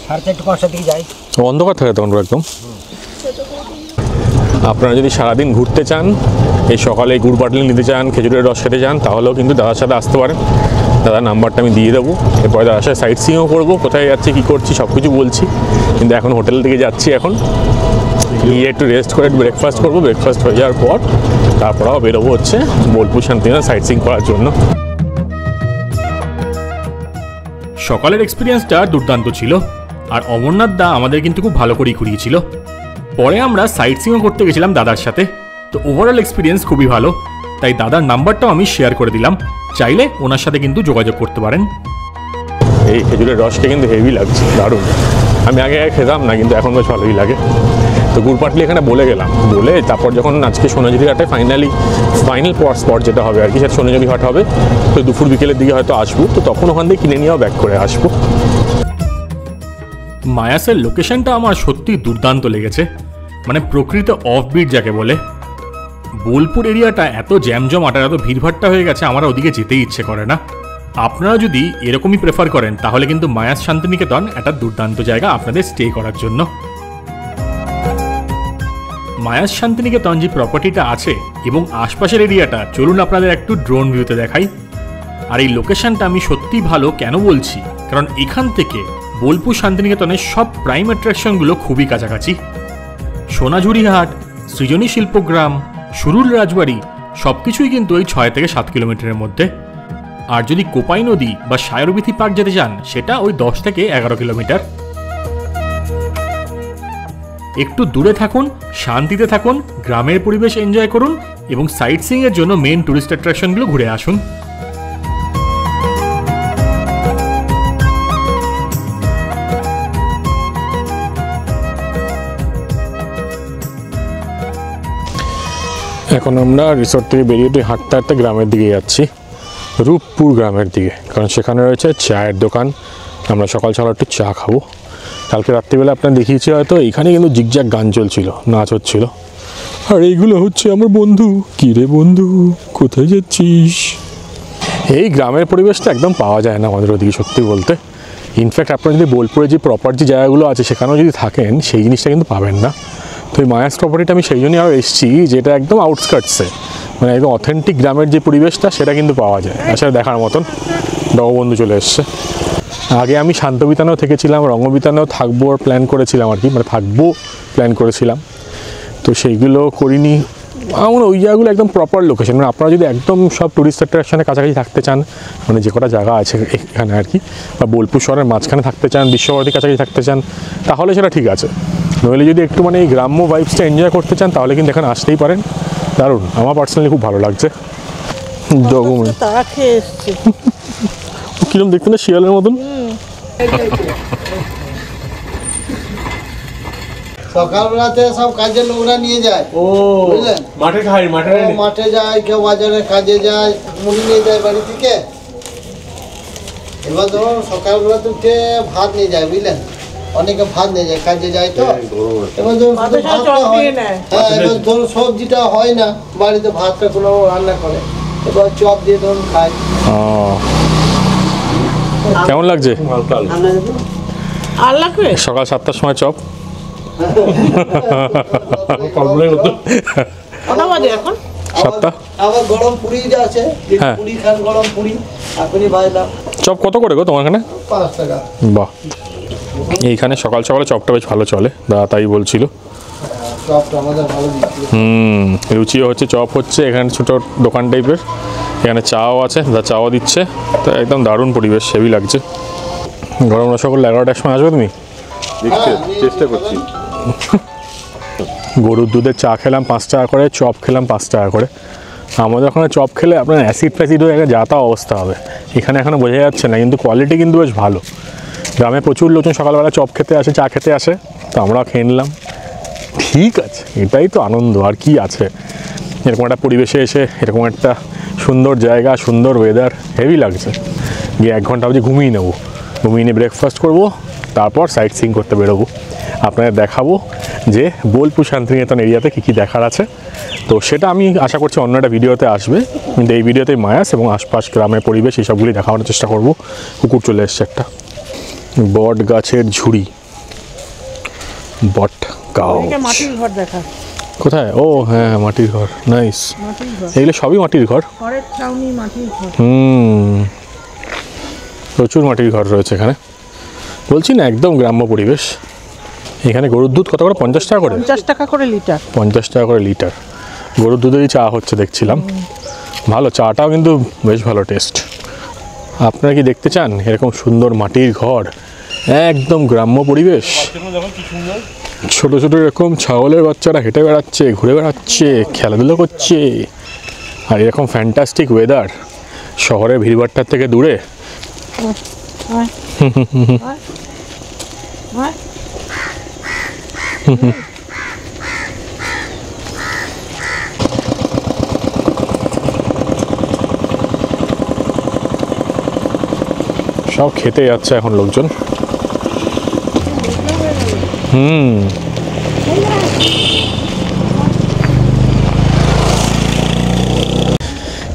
S6: 4:30, 5টার দিকে যাই।
S1: অন্ধকার থাকে তখন পুরো একদম। আপনারা যদি সারাদিন ঘুরতে চান, এই সকালে গুড় পাটলি নিতে চান, খেজুরের রস খেতে চান, তাহলেও কিন্তু দাদার সাথে আসতে পারেন। দাদার নাম্বারটা আমি দিয়ে দেবো। এরপরে দাদার সাথে সাইট সিইংও করবো, কোথায় যাচ্ছি কী করছি সব কিছু বলছি। কিন্তু এখন হোটেল থেকে যাচ্ছি, এখন গিয়ে একটু রেস্ট করে একটু ব্রেকফাস্ট করবো। ব্রেকফাস্ট হয়ে যাওয়ার পর তারপরেও বেরোবো হচ্ছে বোলপুর শান্তিনিকেতন সাইট সিইং করার জন্য।
S2: সকালের এক্সপিরিয়েন্সটা দুর্দান্ত ছিল, আর অমরনাথ দা আমাদের কিন্তু খুব ভালো করেই ঘুরিয়েছিল। পরে আমরা সাইট সিইংও করতে গেছিলাম দাদার সাথে। তো ওভারঅল এক্সপিরিয়েন্স খুবই ভালো, তাই দাদার নাম্বারটাও আমি শেয়ার করে দিলাম, চাইলে ওনার সাথে কিন্তু যোগাযোগ করতে পারেন।
S1: এই খেজুরের রসটা কিন্তু হেভি লাগছে, দারুণ। আমি আগে খেতাম না, কিন্তু এখন বেশ ভালোই লাগে। তো গুড় পাটলি এখানে বলে গেলাম, বলে তারপর যখন আজকে সোনাঝুরি হাটে ফাইনাল স্পট যেটা হবে আর কি, সেটা সোনাঝুরি হাট হবে। তো দুপুর বিকেলের দিকে হয়তো আসবো, তো তখন ওখান থেকে কিনে নিয়েও ব্যাক করে আসবো।
S2: মায়াসের লোকেশনটা আমার সত্যি দুর্দান্ত লেগেছে, মানে প্রকৃত অফবিট যাকে বলে। বোলপুর এরিয়াটা এত জ্যামজমাট আর এত ভিড়ভাট্টা হয়ে গেছে, আমার ওদিকে যেতেই ইচ্ছে করে না। আপনারা যদি এরকমই প্রেফার করেন, তাহলে কিন্তু মায়াস শান্তিনিকেতন একটা দুর্দান্ত জায়গা আপনাদের স্টে করার জন্য। মায়াস শান্তিনিকেতন যে প্রপার্টিটা আছে এবং আশপাশের এরিয়াটা, চলুন আপনাদের একটু ড্রোন ভিউতে দেখাই। আর এই লোকেশনটা আমি সত্যিই ভালো কেন বলছি, কারণ এখান থেকে বোলপুর শান্তিনিকেতনের সব প্রাইম অ্যাট্রাকশনগুলো খুবই কাছাকাছি। সোনাঝুরি হাট, সৃজনী শিল্পগ্রাম, সুরুল রাজবাড়ি সব কিছুই কিন্তু এই 6 থেকে 7 কিলোমিটারের মধ্যে। আর যদি কোপাই নদী বা সায়রবিথি পার্ক যেতে চান, সেটা ওই 10 থেকে 11 কিলোমিটার। একটু দূরে থাকুন, শান্তিতে থাকুন, গ্রামের পরিবেশ এনজয় করুন এবং সাইট সিইং এর জন্য মেন টুরিস্ট অ্যাট্রাকশনগুলো ঘুরে আসুন।
S1: এখন আমরা রিসোর্ট থেকে বেরিয়ে একটু হাঁটতে হাঁটতে গ্রামের দিকে যাচ্ছি, রূপপুর গ্রামের দিকে, কারণ সেখানে রয়েছে চায়ের দোকান। আমরা সকাল সকাল একটু চা খাবো। কালকে রাত্রিবেলা আপনার দেখিয়েছি হয়তো, এইখানে কিন্তু জিগজ্যাগ গান চলছিল, নাচ হচ্ছিল। আর এইগুলো হচ্ছে আমার বন্ধু। কী রে বন্ধু, কোথায় যাচ্ছিস? এই গ্রামের পরিবেশটা একদম পাওয়া যায় না আমাদের ওদিকে, সত্যি বলতে। ইনফ্যাক্ট আপনারা যদি বোলপুরে যে প্রপার যে জায়গাগুলো আছে সেখানেও যদি থাকেন, সেই জিনিসটা কিন্তু পাবেন না। তো এই মায়াস প্রপার্টিটা আমি সেই জন্যই আরও এসেছি, যেটা একদম আউটস্কার্টসে, মানে একদম অথেন্টিক গ্রামের যে পরিবেশটা সেটা কিন্তু পাওয়া যায়। আসলে দেখার মতন। বঙ্গবন্ধু চলে এসছে। আগে আমি শান্তবিতানেও থেকেছিলাম, রঙ্গবিতানেও থাকবো প্ল্যান করেছিলাম আর কি, মানে থাকবো প্ল্যান করেছিলাম। তো সেইগুলো করিনি। আমার ওই জায়গাগুলো একদম প্রপার লোকেশন, মানে আপনারা যদি একদম সব টুরিস্ট অ্যাট্রাকশনের কাছাকাছি থাকতে চান, মানে যে কটা জায়গা আছে এখানে আর কি, বা বোলপুর শহরের মাঝখানে থাকতে চান, বিশ্বভারতীর কাছাকাছি থাকতে চান, তাহলে সেটা ঠিক আছে। নইলে যদি একটু মানে এই গ্রাম্য ভাইবসটা এনজয় করতে চান, তাহলে কিন্তু এখানে আসতেই পারেন। দারুণ, আমার পার্সোনালি খুব ভালো লাগছে। ডকুমেন্ট
S4: তারা খেয়ে এসছে।
S1: কিরম দেখতে না, শিয়ালের মতন।
S5: সকালবেলাতে সব কাজের লোকরা নিয়ে যায়।
S3: ও
S5: বুঝলেন?
S3: মাঠে খাই, মাঠে
S5: কেউ মাঠে যায়, কেউ বাজারে কাজে যায়, মুড়ি নিয়ে যায় বাড়ি থেকে। এবার ধরুন সকালবেলাতে উঠে ভাত নিয়ে যায়, বুঝলেন? অনেকে ভাত নিয়ে যায়, কাজে যায় তো। এবার ধরুন শুধু
S4: ভাতের সাথে
S5: ভাতটা
S4: চপ
S5: হয়।
S4: দিয়ে নেয়।
S5: হ্যাঁ, এবার ধরুন সবজিটা হয় না বাড়িতে, ভাতটা কোনো রান্না করে, এবার চপ দিয়ে ধরুন খায়।
S1: কেমন লাগছে
S4: আর লাগবে?
S1: সকাল 7টার সময় চপ?
S3: কল্পনাই করতে
S4: কটা বাজে এখন?
S1: 7টা।
S5: আবার গরম পুরি যা আছে, যে
S1: হ্যাঁ।
S5: পুরি খান, গরম পুরি এখনই বাজলাম।
S1: চপ কত করে গো তোমার এখানে?
S5: 5 টাকা।
S1: বাহ, এইখানে সকাল সকালে চপটা বেশ ভালো চলে, দাদা তাই বলছিল।
S5: চপটা আমাদের ভালো দিচ্ছিল।
S1: লুচিও হচ্ছে, চপ হচ্ছে, এখানে ছোটো দোকান টাইপের, এখানে চাও আছে, দাদা চাও দিচ্ছে, তো একদম দারুণ পরিবেশ, হেভি লাগছে। গরম রসগোল্লা 11টার সময় আসবে তুমি?
S3: চেষ্টা করছি।
S1: গরুর দুধের চা খেলাম 5 টাকা করে, চপ খেলাম 5 টাকা করে। আমাদের ওখানে চপ খেলে আপনার অ্যাসিড ফ্যাসিড হয়ে যা তা অবস্থা হবে, এখানে এখনও বোঝা যাচ্ছে না, কিন্তু কোয়ালিটি কিন্তু বেশ ভালো। গ্রামে প্রচুর লোকজন সকালবেলা চপ খেতে আসে, চা খেতে আসে, তো আমরা খেয়ে নিলাম। ঠিক আছে, এটাই তো আনন্দ, আর কি আছে। এরকম একটা পরিবেশে এসে, এরকম একটা সুন্দর জায়গা, সুন্দর ওয়েদার, হেভি লাগছে। গিয়ে 1 ঘন্টা অবধি ঘুমিয়ে নেবো, ঘুমিয়ে নিয়ে ব্রেকফাস্ট করবো, তারপর সাইট সিইং করতে বেরোবো। আপনাদের দেখাবো যে বোলপুর শান্তিনিকেতন এরিয়াতে কী কী দেখার আছে। তো সেটা আমি আশা করছি অন্য একটা ভিডিওতে আসবে, কিন্তু এই ভিডিওতে মায়াস এবং আশপাশ গ্রামের পরিবেশ এইসবগুলি দেখানোর চেষ্টা করব। কুকুর চলে এসছে একটা, বট গাছের ঝুড়ি, বট গাছ।
S4: এটা মাটির ঘর দেখা,
S1: কোথায়? ও হ্যাঁ, মাটির ঘর, নাইস।
S4: মাটির ঘর,
S1: এগুলো সবই মাটির ঘর।
S4: ঘরের ছাউনি মাটির ঘর।
S1: প্রচুর মাটির ঘর রয়েছে এখানে, বলছি না একদম গ্রাম্য পরিবেশ। এখানে গরুর দুধ কত করে? 50 টাকা করে?
S4: 50 টাকা করে লিটার।
S1: 50 টাকা করে লিটার গরুর দুধেরই চা হচ্ছে দেখছিলাম। ভালো, চাটাও কিন্তু বেশ ভালো টেস্ট। আপনারা কি দেখতে চান এরকম সুন্দর মাটির ঘর, একদম গ্রাম্য পরিবেশ? ছোট ছোট এরকম ছাগলের বাচ্চারা হেঁটে বেড়াচ্ছে, ঘুরে বেড়াচ্ছে, খেলাধুলো করছে, আর এরকম ফ্যান্টাস্টিক ওয়েদার, শহরের ভিড়ভাট্টার থেকে দূরে। সব খেতে যাচ্ছে এখন লোকজন।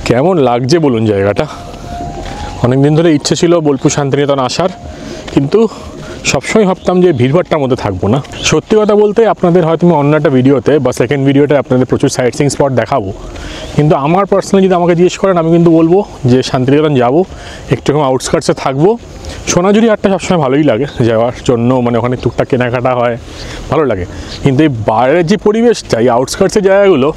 S1: কেমন লাগছে বলুন জায়গাটা? অনেক দিন ধরে ইচ্ছে ছিল বোলপুর শান্তিনিকেতন আসার, কিন্তু সবসময় ভাবতাম যে ভিড়ভাট্টার মধ্যে থাকবো না। সত্যি কথা বলতে আপনাদের হয়তো আমি অন্য একটা ভিডিওতে বা সেকেন্ড ভিডিওতে আপনাদের প্রচুর সাইট সিইং স্পট দেখাবো, কিন্তু আমার পার্সোনালি যদি আমাকে জিজ্ঞেস করেন, আমি কিন্তু বলবো যে শান্তিনিকেতন যাবো, একটুখানি আউটস্কার্টসে থাকবো। সোনাঝুরি হাটটা সবসময় ভালোই লাগে যাওয়ার জন্য, মানে ওখানে টুকটাক কেনাকাটা হয়, ভালো লাগে। কিন্তু এই বাইরের যে পরিবেশটা, এই আউটস্কার্টসের জায়গাগুলো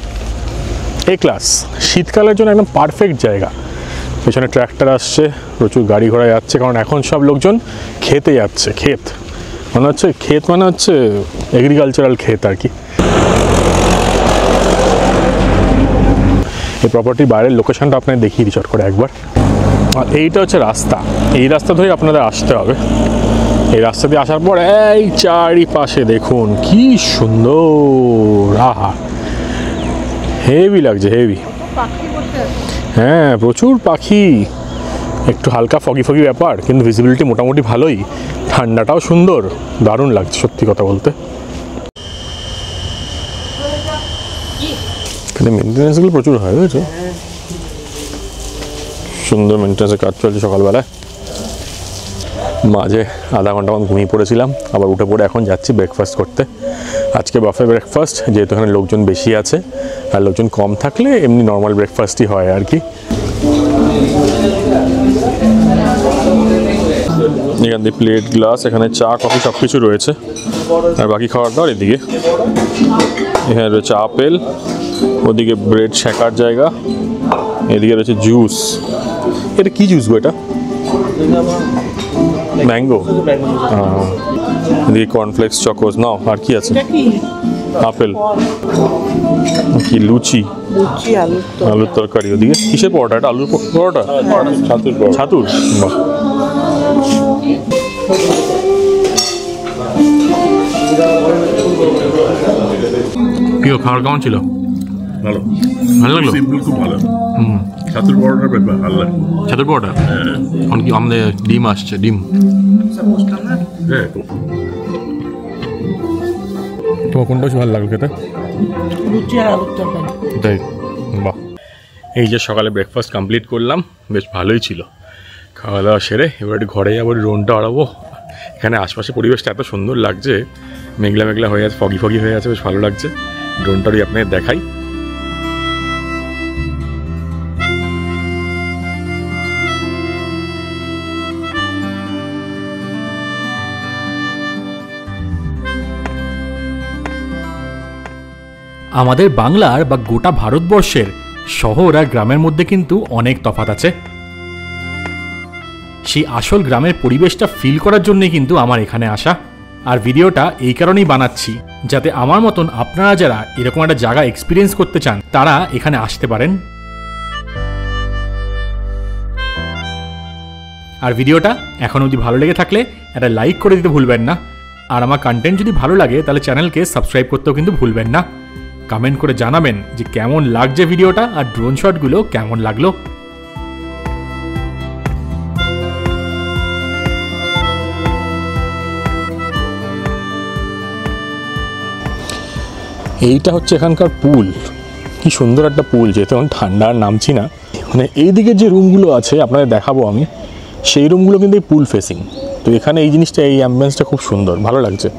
S1: এ ক্লাস, শীতকালের জন্য একদম পারফেক্ট জায়গা। পেছনে ট্র্যাক্টর আসছে, প্রচুর গাড়ি ঘোড়া যাচ্ছে, কারণ এখন সব লোকজন খেতে যাচ্ছে। ক্ষেত মানে হচ্ছে, ক্ষেত মানে হচ্ছে এগ্রিকালচারাল ক্ষেত আর কি। এই প্রপার্টির বাইরের লোকেশনটা আপনাদের দেখিয়ে দিই চট করে একবার। আর এইটা হচ্ছে রাস্তা, এই রাস্তা ধরে আপনাদের আসতে হবে। এই রাস্তা দিয়ে আসার পর এই চারিপাশে দেখুন কি সুন্দর, আহা হেভি লাগছে, হেভি। হ্যাঁ, প্রচুর পাখি, একটু হালকা ফগি ফগি ব্যাপার, কিন্তু ভিজিবিলিটি মোটামুটি ভালোই, ঠান্ডাটাও সুন্দর, দারুণ লাগছে সত্যি কথা বলতে। এখানে মেনটেন্যান্সগুলো প্রচুর হয়, বুঝেছো? সুন্দর মেনটেন্যান্সের কাজ চলছে সকালবেলায়। মাঝে আধা ঘন্টা মতো ঘুমিয়ে পড়েছিলাম, আবার উঠে পড়ে এখন যাচ্ছি ব্রেকফাস্ট করতে। আজকে বাফে ব্রেকফাস্ট, যেহেতু এখানে লোকজন বেশি আছে, আর লোকজন কম থাকলে এমনি নর্মাল ব্রেকফাস্টই হয় আর কি। এখান দিয়ে প্লেট, গ্লাস, এখানে চা, কফি সব কিছু রয়েছে, আর বাকি খাবার দাবার এদিকে। এখানে রয়েছে আপেল, ওদিকে ব্রেড শেখার জায়গা, এদিকে রয়েছে জুস। এটা কি জুস গো? এটা ম্যাঙ্গো। এদিকে কর্নফ্লেক্স, চকোস, নাও। আর কি আছে? আপেল, কি লুচি, আলুর তরকারি। ওদিকে কিসের পরোটা? এটা আলুর পরোটা, ছাতুর। বাহ, কি খাবার কেমন ছিল?
S3: ভালো,
S1: ভালো লাগলো,
S3: সিম্পল, খুব ভালো। ছাতুর পরোটার ব্যাপার ভালো লাগে।
S1: ছাতুর পরোটা। এখন কি আমাদের ডিম আসছে? ডিম,
S3: হ্যাঁ,
S1: তোমার কোনটা বেশি ভালো লাগলো খেতে?
S4: লুচি আর আলুর তরকারি।
S1: তাই, বাহ। এই যে সকালে ব্রেকফাস্ট কমপ্লিট করলাম, বেশ ভালোই ছিল। খাওয়া দাওয়া সেরে এবার একটু ঘরে যাবো, ড্রোনটা আড়াবো। এখানে আশপাশে পরিবেশটা এত সুন্দর লাগছে, মেঘলা মেঘলা হয়ে আছে, ফগি ফগি হয়ে আছে, বেশ ভালো লাগছে। ড্রোনটারই আপনাদের দেখাই।
S2: আমাদের বাংলার বা গোটা ভারতবর্ষের শহর আর গ্রামের মধ্যে কিন্তু অনেক তফাৎ আছে। সেই আসল গ্রামের পরিবেশটা ফিল করার জন্যই কিন্তু আমার এখানে আসা। আর ভিডিওটা এই কারণেই বানাচ্ছি, যাতে আমার মতন আপনারা যারা এরকম একটা জায়গা এক্সপিরিয়েন্স করতে চান তারা এখানে আসতে পারেন। আর ভিডিওটা এখন অবধি ভালো লেগে থাকলে একটা লাইক করে দিতে ভুলবেন না। আর আমার কন্টেন্ট যদি ভালো লাগে তাহলে চ্যানেলকে সাবস্ক্রাইব করতেও কিন্তু ভুলবেন না। কমেন্ট করে জানাবেন যে কেমন লাগছে ভিডিওটা আর ড্রোন শটগুলো কেমন লাগলো।
S1: এইটা হচ্ছে এখানকার পুল। কি সুন্দর একটা পুল, যেহেতু এখন ঠান্ডা আর নামছি না। মানে এইদিকে যে রুমগুলো আছে আপনাদের দেখাবো আমি, সেই রুমগুলো কিন্তু এই পুল ফেসিং। তো এখানে এই জিনিসটা, এই অ্যাম্বিয়েন্সটা খুব সুন্দর, ভালো লাগছে।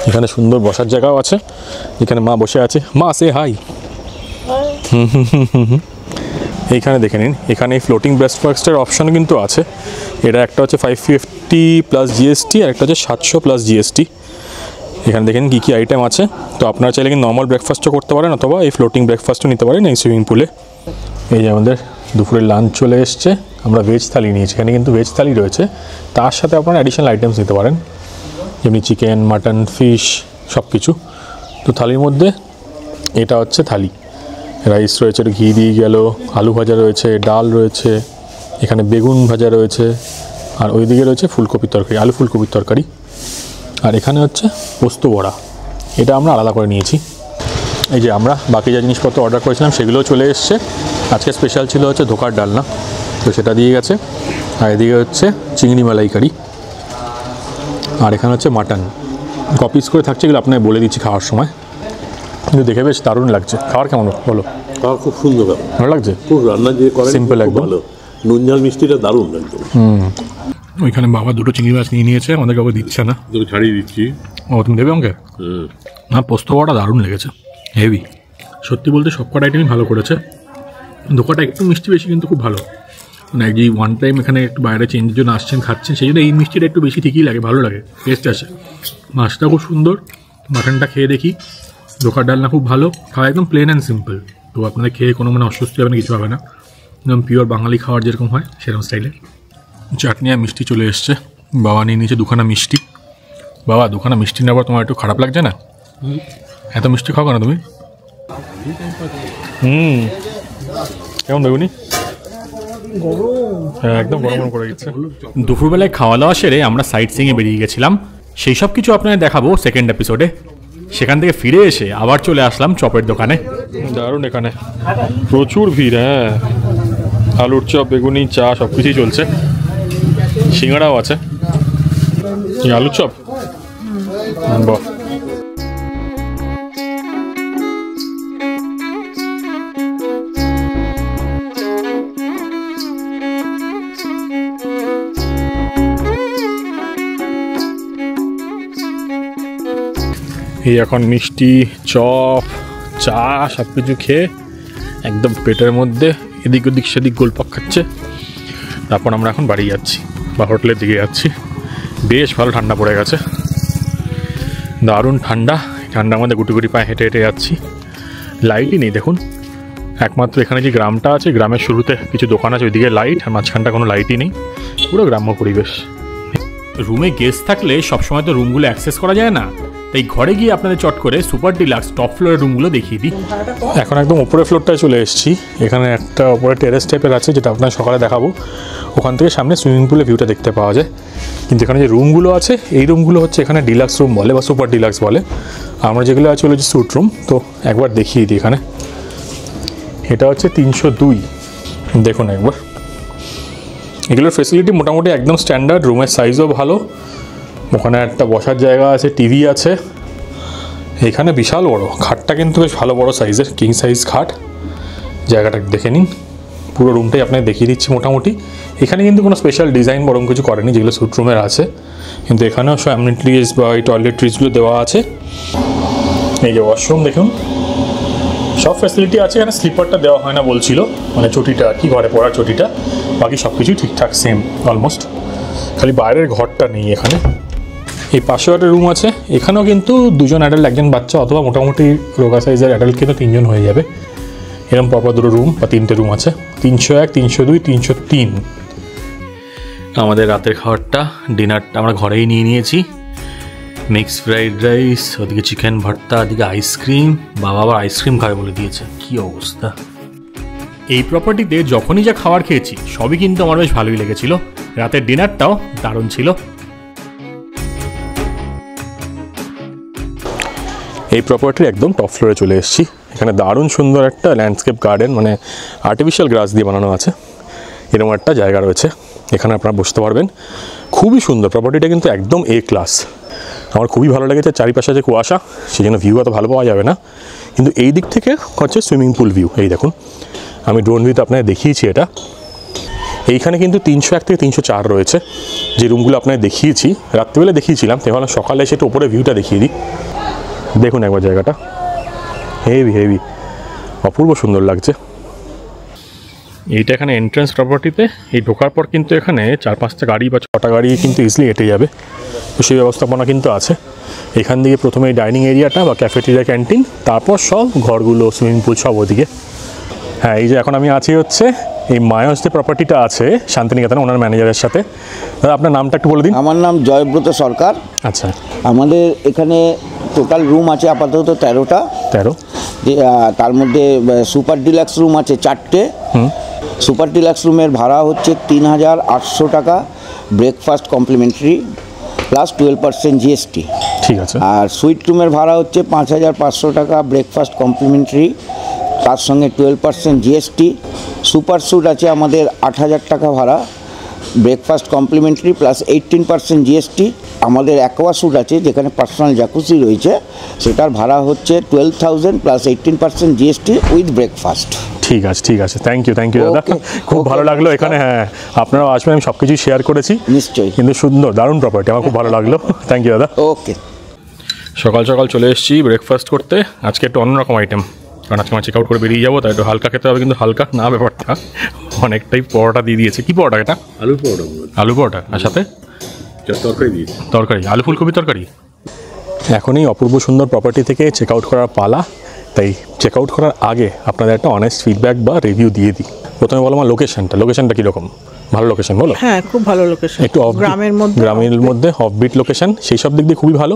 S1: এখানে সুন্দর বসার জায়গাও আছে, এখানে মা বসে আছে। মা সে হাই। এইখানে দেখে নিন, এখানে এই ফ্লোটিং ব্রেকফাস্টের অপশান কিন্তু আছে। এটা একটা হচ্ছে 550 প্লাস জিএসটি আর একটা হচ্ছে 700 প্লাস জিএসটি। এখানে দেখেন কী কী আইটেম আছে। তো আপনারা চাইলে কিন্তু নর্মাল ব্রেকফাস্টও করতে পারেন অথবা এই ফ্লোটিং ব্রেকফাস্টও নিতে পারেন এই সুইমিং পুলে। এই যে আমাদের দুপুরের লাঞ্চ চলে এসছে। আমরা ভেজ থালি নিয়েছি, এখানে কিন্তু ভেজ থালি রয়েছে, তার সাথে আপনারা অ্যাডিশনাল আইটেমস নিতে পারেন, যেমনি চিকেন, মাটন, ফিশ সব কিছু। তো থালির মধ্যে এটা হচ্ছে থালি, রাইস রয়েছে, ঘি দিয়ে গেল, আলু ভাজা রয়েছে, ডাল রয়েছে, এখানে বেগুন ভাজা রয়েছে, আর ওইদিকে রয়েছে ফুলকপির তরকারি, আলু ফুলকপির তরকারি, আর এখানে হচ্ছে পোস্ত বড়া। এটা আমরা আলাদা করে নিয়েছি। এই যে আমরা বাকি যা জিনিসপত্র অর্ডার করেছিলাম সেগুলোও চলে এসছে। আজকে স্পেশাল ছিল হচ্ছে ধোকার ডালনা, তো সেটা দিয়ে গেছে। আর এদিকে হচ্ছে চিংড়ি মালাইকারি, আর এখানে হচ্ছে মাটন। কপিস করে থাকছে, এগুলো আপনাকে বলে দিচ্ছি খাওয়ার সময়। কিন্তু দেখে বেশ দারুণ লাগছে। খাওয়ার কেমন বলো?
S3: খাওয়া খুব সুন্দর,
S1: ভালো লাগছে,
S3: খুব রান্না যে করে
S1: সিম্পল একদম
S3: ভালো। নুন ঝাল মিষ্টিটা দারুণ একদম।
S1: ওইখানে বাবা দুটো চিংড়ি মাছ নিয়ে নিয়েছে, আমাদের কাউকে দিচ্ছে না।
S3: তোকে ছাড়িয়ে দিচ্ছি।
S1: ও তুমি দেবে আমাকে? না, পোস্ত বড়াটা দারুণ লেগেছে, হেভি। সত্যি বলতে সব কটা আইটেমই ভালো করেছে। ধোকাটা একটু মিষ্টি বেশি, কিন্তু খুব ভালো। মানে যে ওয়ান টাইম এখানে একটু বাইরে চেঞ্জের জন্য আসছেন, খাচ্ছেন, সেই জন্য এই মিষ্টিটা একটু বেশি ঠিকই লাগে, ভালো লাগে, টেস্ট আছে। মাছটা খুব সুন্দর, মাটনটা খেয়ে দেখি। ধোকার ডালনা খুব ভালো, খাওয়া একদম প্লেন অ্যান্ড সিম্পল। তো আপনাদের খেয়ে কোনো মানে অস্বস্তি হবে না, কিছু হবে না, একদম পিওর বাঙালি খাওয়ার যেরকম হয় সেরকম স্টাইলে। চাটনি আর মিষ্টি চলে এসছে। বাবা নিয়ে নিয়েছে দুখানা মিষ্টি। বাবা দুখানা মিষ্টি নেওয়ার তোমার একটু খারাপ লাগছে না? এত মিষ্টি খাও না তুমি? কেমন বেগুনি? হ্যাঁ, একদম গরম গরম করে দিচ্ছে।
S2: দুপুরবেলায় খাওয়া দাওয়া সেরে আমরা সাইট সিইংয়ে বেরিয়ে গেছিলাম। সেই সব কিছু আপনাদের দেখাবো সেকেন্ড এপিসোডে। সেখান থেকে ফিরে এসে আবার চলে আসলাম চপের দোকানে।
S1: দারুণ, এখানে প্রচুর ভিড়। হ্যাঁ, আলুর চপ, বেগুনি, চা সব কিছুই চলছে। সিঙ্গাড়াও আছে। আলুর চপ, বাহ। এই এখন মিষ্টি, চপ, চা সব কিছু খেয়ে একদম পেটের মধ্যে এদিক ওদিক সেদিক গোলপাক খাচ্ছে। তারপর আমরা এখন বাড়ি যাচ্ছি বা হোটেলের দিকে যাচ্ছি। বেশ ভালো ঠান্ডা পড়ে গেছে, দারুণ ঠান্ডা। ঠান্ডার মধ্যে গুটি গুটি পায়ে হেঁটে হেঁটে যাচ্ছি। লাইটই নেই দেখুন, একমাত্র এখানে যে গ্রামটা আছে, গ্রামের শুরুতে কিছু দোকান আছে, ওইদিকে লাইট, আর মাঝখানটা কোনো লাইটই নেই, পুরো গ্রাম্য পরিবেশ।
S2: রুমে গেস্ট থাকলে সবসময় তো রুমগুলো অ্যাক্সেস করা যায় না, তাই ঘরে গিয়ে আপনাদের চট করে সুপার ডিলাক্স টপ ফ্লোরের রুমগুলো দেখিয়ে দিই।
S1: এখন একদম উপরের ফ্লোরটায় চলে এসেছি। এখানে একটা উপরে টেরেস টাইপের আছে, যেটা আপনার সকালে দেখাবো। ওখান থেকে সামনে সুইমিং পুলের ভিউটা দেখতে পাওয়া যায়। কিন্তু এখানে যে রুমগুলো আছে, এই রুমগুলো হচ্ছে এখানে ডিলাক্স রুম বলে বা সুপার ডিলাক্স বলে। আমরা যেগুলো আছে হলো যে স্যুট রুম। তো একবার দেখিয়ে দিই, এখানে এটা হচ্ছে 302। দেখুন একবার, এগুলোর ফেসিলিটি মোটামুটি একদম স্ট্যান্ডার্ড। রুমের সাইজও ভালো, ওখানে একটা বসার জায়গা আছে, টিভি আছে। এখানে বিশাল বড় খাটটা, কিন্তু বেশ ভালো বড় সাইজের, কিং সাইজ খাট। জায়গাটা দেখে নিন, পুরো রুমটাই আপনাকে দেখিয়ে দিচ্ছি মোটামুটি। এখানে কিন্তু কোনো স্পেশাল ডিজাইন বরং কিছু করেনি, যেগুলো স্যুট রুমের আছে। কিন্তু এখানেও সব অ্যামিনিটিজ বা এই টয়লেট্রিজগুলো দেওয়া আছে। এই যে ওয়াশরুম দেখুন, সব ফ্যাসিলিটি আছে। এখানে স্লিপারটা দেওয়া হয় না বলছিল, মানে চটিটা আর কি, ঘরে পড়ার চটিটা। বাকি সব কিছুই ঠিকঠাক সেম অলমোস্ট, খালি বাইরের ঘরটা নেই এখানে। এই পাশেও একটা রুম আছে, এখানেও কিন্তু দুজন অ্যাডাল্ট একজন বাচ্চা অথবা মোটামুটি রোগা সাইজের অ্যাডাল্ট কিন্তু 3 জন হয়ে যাবে। এরকম পরপর দুটো রুম বা 3টে রুম আছে, 301, 302, 303। আমাদের রাতের খাবারটা ডিনারটা আমরা ঘরেই নিয়ে নিয়েছি। মিক্স ফ্রাইড রাইস, ওদিকে চিকেন ভর্তা, ওদিকে আইসক্রিম। বাবা আবার আইসক্রিম খাবে বলে দিয়েছে, কি অবস্থা।
S2: এই প্রপার্টিতে যখনই যা খাবার খেয়েছি সবই কিন্তু আমার বেশ ভালোই লেগেছিল। রাতের ডিনারটাও দারুণ ছিল।
S1: এই প্রপার্টির একদম টপ ফ্লোরে চলে এসেছি। এখানে দারুণ সুন্দর একটা ল্যান্ডস্কেপ গার্ডেন, মানে আর্টিফিশিয়াল গ্রাস দিয়ে বানানো আছে, এরকম একটা জায়গা রয়েছে। এখানে আপনারা বসতে পারবেন, খুবই সুন্দর। প্রপার্টিটা কিন্তু একদম এ ক্লাস। আমার খুবই ভালো লেগেছে। চারিপাশে যে কুয়াশা, সেই জন্য ভিউ অত ভালো পাওয়া যাবে না, কিন্তু এই দিক থেকে হচ্ছে সুইমিং পুল ভিউ। এই দেখুন, আমি ড্রোন ভিউতে আপনাদের দেখিয়েছি এটা। এইখানে কিন্তু 301 থেকে 304 রয়েছে, যে রুমগুলো আপনাদের দেখিয়েছি, রাত্রিবেলা দেখিয়েছিলাম। তাহলে সকালে এসে একটু উপরে ভিউটা দেখিয়ে দিই। দেখুন একবার জায়গাটা, হেভি হেভি, অপূর্ব সুন্দর লাগছে। এইটা এখানে এন্ট্রান্স প্রপার্টিতে। এই ঢোকার পর কিন্তু এখানে 4-5টা গাড়ি বা 6টা গাড়ি কিন্তু ইজিলি হেঁটে যাবে, তো সেই ব্যবস্থাপনা কিন্তু আছে। এখান থেকে প্রথমে ডাইনিং এরিয়াটা বা ক্যাফেটেরিয়া, ক্যান্টিন, তারপর সব ঘরগুলো, সুইমিং পুল সব ওদিকে। হ্যাঁ, এই যে এখন আমি আছি হচ্ছে এই মায়স যে প্রপার্টিটা আছে শান্তিনিকেতনে, ওনার ম্যানেজারের সাথে। দাদা আপনার নামটা একটু বলে দিন।
S7: আমার নাম জয়ব্রত সরকার।
S1: আচ্ছা,
S7: আমাদের এখানে টোটাল রুম আছে আপাতত 13টা।
S1: 13,
S7: তার মধ্যে সুপার ডিলাক্স রুম আছে 4টে। সুপার ডিলাক্স রুমের ভাড়া হচ্ছে 3,800 টাকা, ব্রেকফাস্ট কমপ্লিমেন্টারি প্লাস 12% জিএসটি।
S1: ঠিক আছে।
S7: আর সুইট রুমের ভাড়া হচ্ছে 5,500 টাকা, ব্রেকফাস্ট কমপ্লিমেন্টারি তার সঙ্গে 12% জিএসটি। সুপার স্যুট আছে আমাদের 8,000 টাকা ভাড়া, ব্রেকফাস্ট কমপ্লিমেন্টারি প্লাস 18% জিএসটি। আমাদের অ্যাকোয়া স্যুট আছে যেখানে পার্সোনাল জাকুসি রয়েছে, সেটার ভাড়া হচ্ছে 12,000 প্লাস 18% জিএসটি উইথ ব্রেকফাস্ট।
S1: ঠিক আছে, ঠিক আছে, থ্যাংক ইউ দাদা। খুব ভালো লাগলো এখানে। হ্যাঁ, আপনারাও আসবেন, আমি সব কিছুই শেয়ার করেছি
S7: নিশ্চয়ই।
S1: কিন্তু সুন্দর, দারুণ প্রপার্টি, আমার খুব ভালো লাগলো। থ্যাংক ইউ দাদা।
S7: ওকে।
S1: সকাল সকাল চলে এসেছি ব্রেকফাস্ট করতে। আজকে একটু অন্যরকম আইটেম, কারণ আজকে আমার চেক আউট করে বেরিয়ে যাবো, তাই একটু হালকা খেতে হবে। কিন্তু হালকা না, ব্যাপারটা অনেকটাই পরোটা দিয়ে দিয়েছে। কি পরোটা এটা?
S3: আলু পরোটা,
S1: আলু পরোটা, আর সাথে
S3: তরকারি দিয়েছি,
S1: তরকারি, আলু ফুলকপি তরকারি। এখনই অপূর্ব সুন্দর প্রপার্টি থেকে চেক আউট করার পালা, তাই চেক আউট করার আগে আপনাদের একটা অনেস্ট ফিডব্যাক বা রিভিউ দিয়ে দিই। প্রথমে বলো আমার লোকেশনটা কীরকম? ভালো লোকেশন বলো।
S4: হ্যাঁ, খুব ভালো লোকেশন,
S1: একটু গ্রামের মধ্যে অফবিট লোকেশন, সেই সব দিক দিয়ে খুবই ভালো।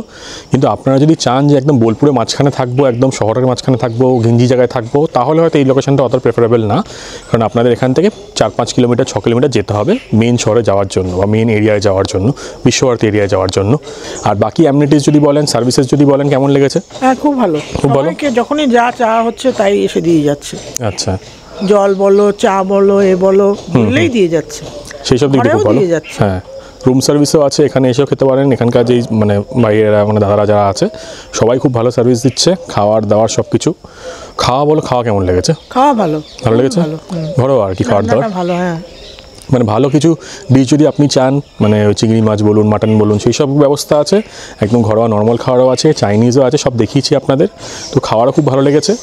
S1: কিন্তু আপনারা যদি চান যে একদম বোলপুরের মাঝখানে থাকবো, একদম শহরের মাঝখানে থাকবো, ঘিঞ্জি জায়গায় থাকবো, তাহলে হয়তো এই লোকেশনটা অত প্রেফারেবল না। কারণ আপনাদের এখান থেকে 4-5 কিলোমিটার 6 কিলোমিটার যেতে হবে মেন শহরে যাওয়ার জন্য বা মেন এরিয়ায় যাওয়ার জন্য, বিশ্বভারতী এরিয়ায় যাওয়ার জন্য। আর বাকি অ্যামিনিটিস যদি বলেন, সার্ভিসেস যদি বলেন, কেমন লেগেছে?
S4: হ্যাঁ, খুব ভালো,
S1: খুব ভালো।
S4: যখনই যা চাওয়া হচ্ছে তাই এসে দিয়ে যাচ্ছে।
S1: আচ্ছা,
S4: জল বলো, চা বলো, এ বলো, বললেই দিয়ে যাচ্ছে।
S1: সেই সব দিক থেকে ভালো। হ্যাঁ, রুম সার্ভিসও আছে, এখানে এসেও খেতে পারেন। এখানকার যেই মানে বাইরেরা মানে দাদারা যারা আছে সবাই খুব ভালো সার্ভিস দিচ্ছে, খাওয়ার দাওয়ার সব কিছু। খাওয়া কেমন লেগেছে?
S4: খাওয়া ভালো
S1: লেগেছে, ঘরোয়া আর কি খাওয়ার দাওয়ার
S4: ভালো। হ্যাঁ,
S1: মানে ভালো কিছু ডিশ যদি আপনি চান, মানে চিংড়ি মাছ বলুন, মাটন বলুন, সেই সব ব্যবস্থা আছে। একদম ঘরোয়া নর্মাল খাওয়ারও আছে, চাইনিজও আছে, সব দেখিয়েছি আপনাদের। তো খাওয়ারও খুব ভালো লেগেছে।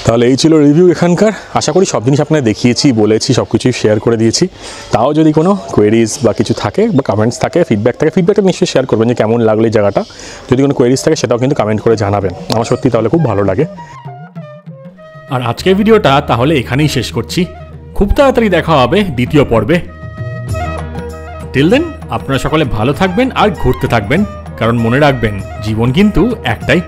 S1: তাহলে এই ছিল রিভিউ এখানকার। আশা করি সব জিনিস আপনাদের দেখিয়েছি, বলেছি, সব কিছুই শেয়ার করে দিয়েছি। তাও যদি কোনো কোয়েরিজ বা কিছু থাকে বা কমেন্টস থাকে, ফিডব্যাক থাকে, ফিডব্যাকটা নিশ্চয়ই শেয়ার করবেন যে কেমন লাগলো এই জায়গাটা। যদি কোনো কোয়েরিজ থাকে সেটাও কিন্তু কমেন্ট করে জানাবেন, আমার সত্যি তাহলে খুব ভালো লাগে।
S2: আর আজকের ভিডিওটা তাহলে এখানেই শেষ করছি। খুব তাড়াতাড়ি দেখা হবে দ্বিতীয় পর্বে। টিল দেন আপনারা সকলে ভালো থাকবেন আর ঘুরতে থাকবেন, কারণ মনে রাখবেন জীবন কিন্তু একটাই।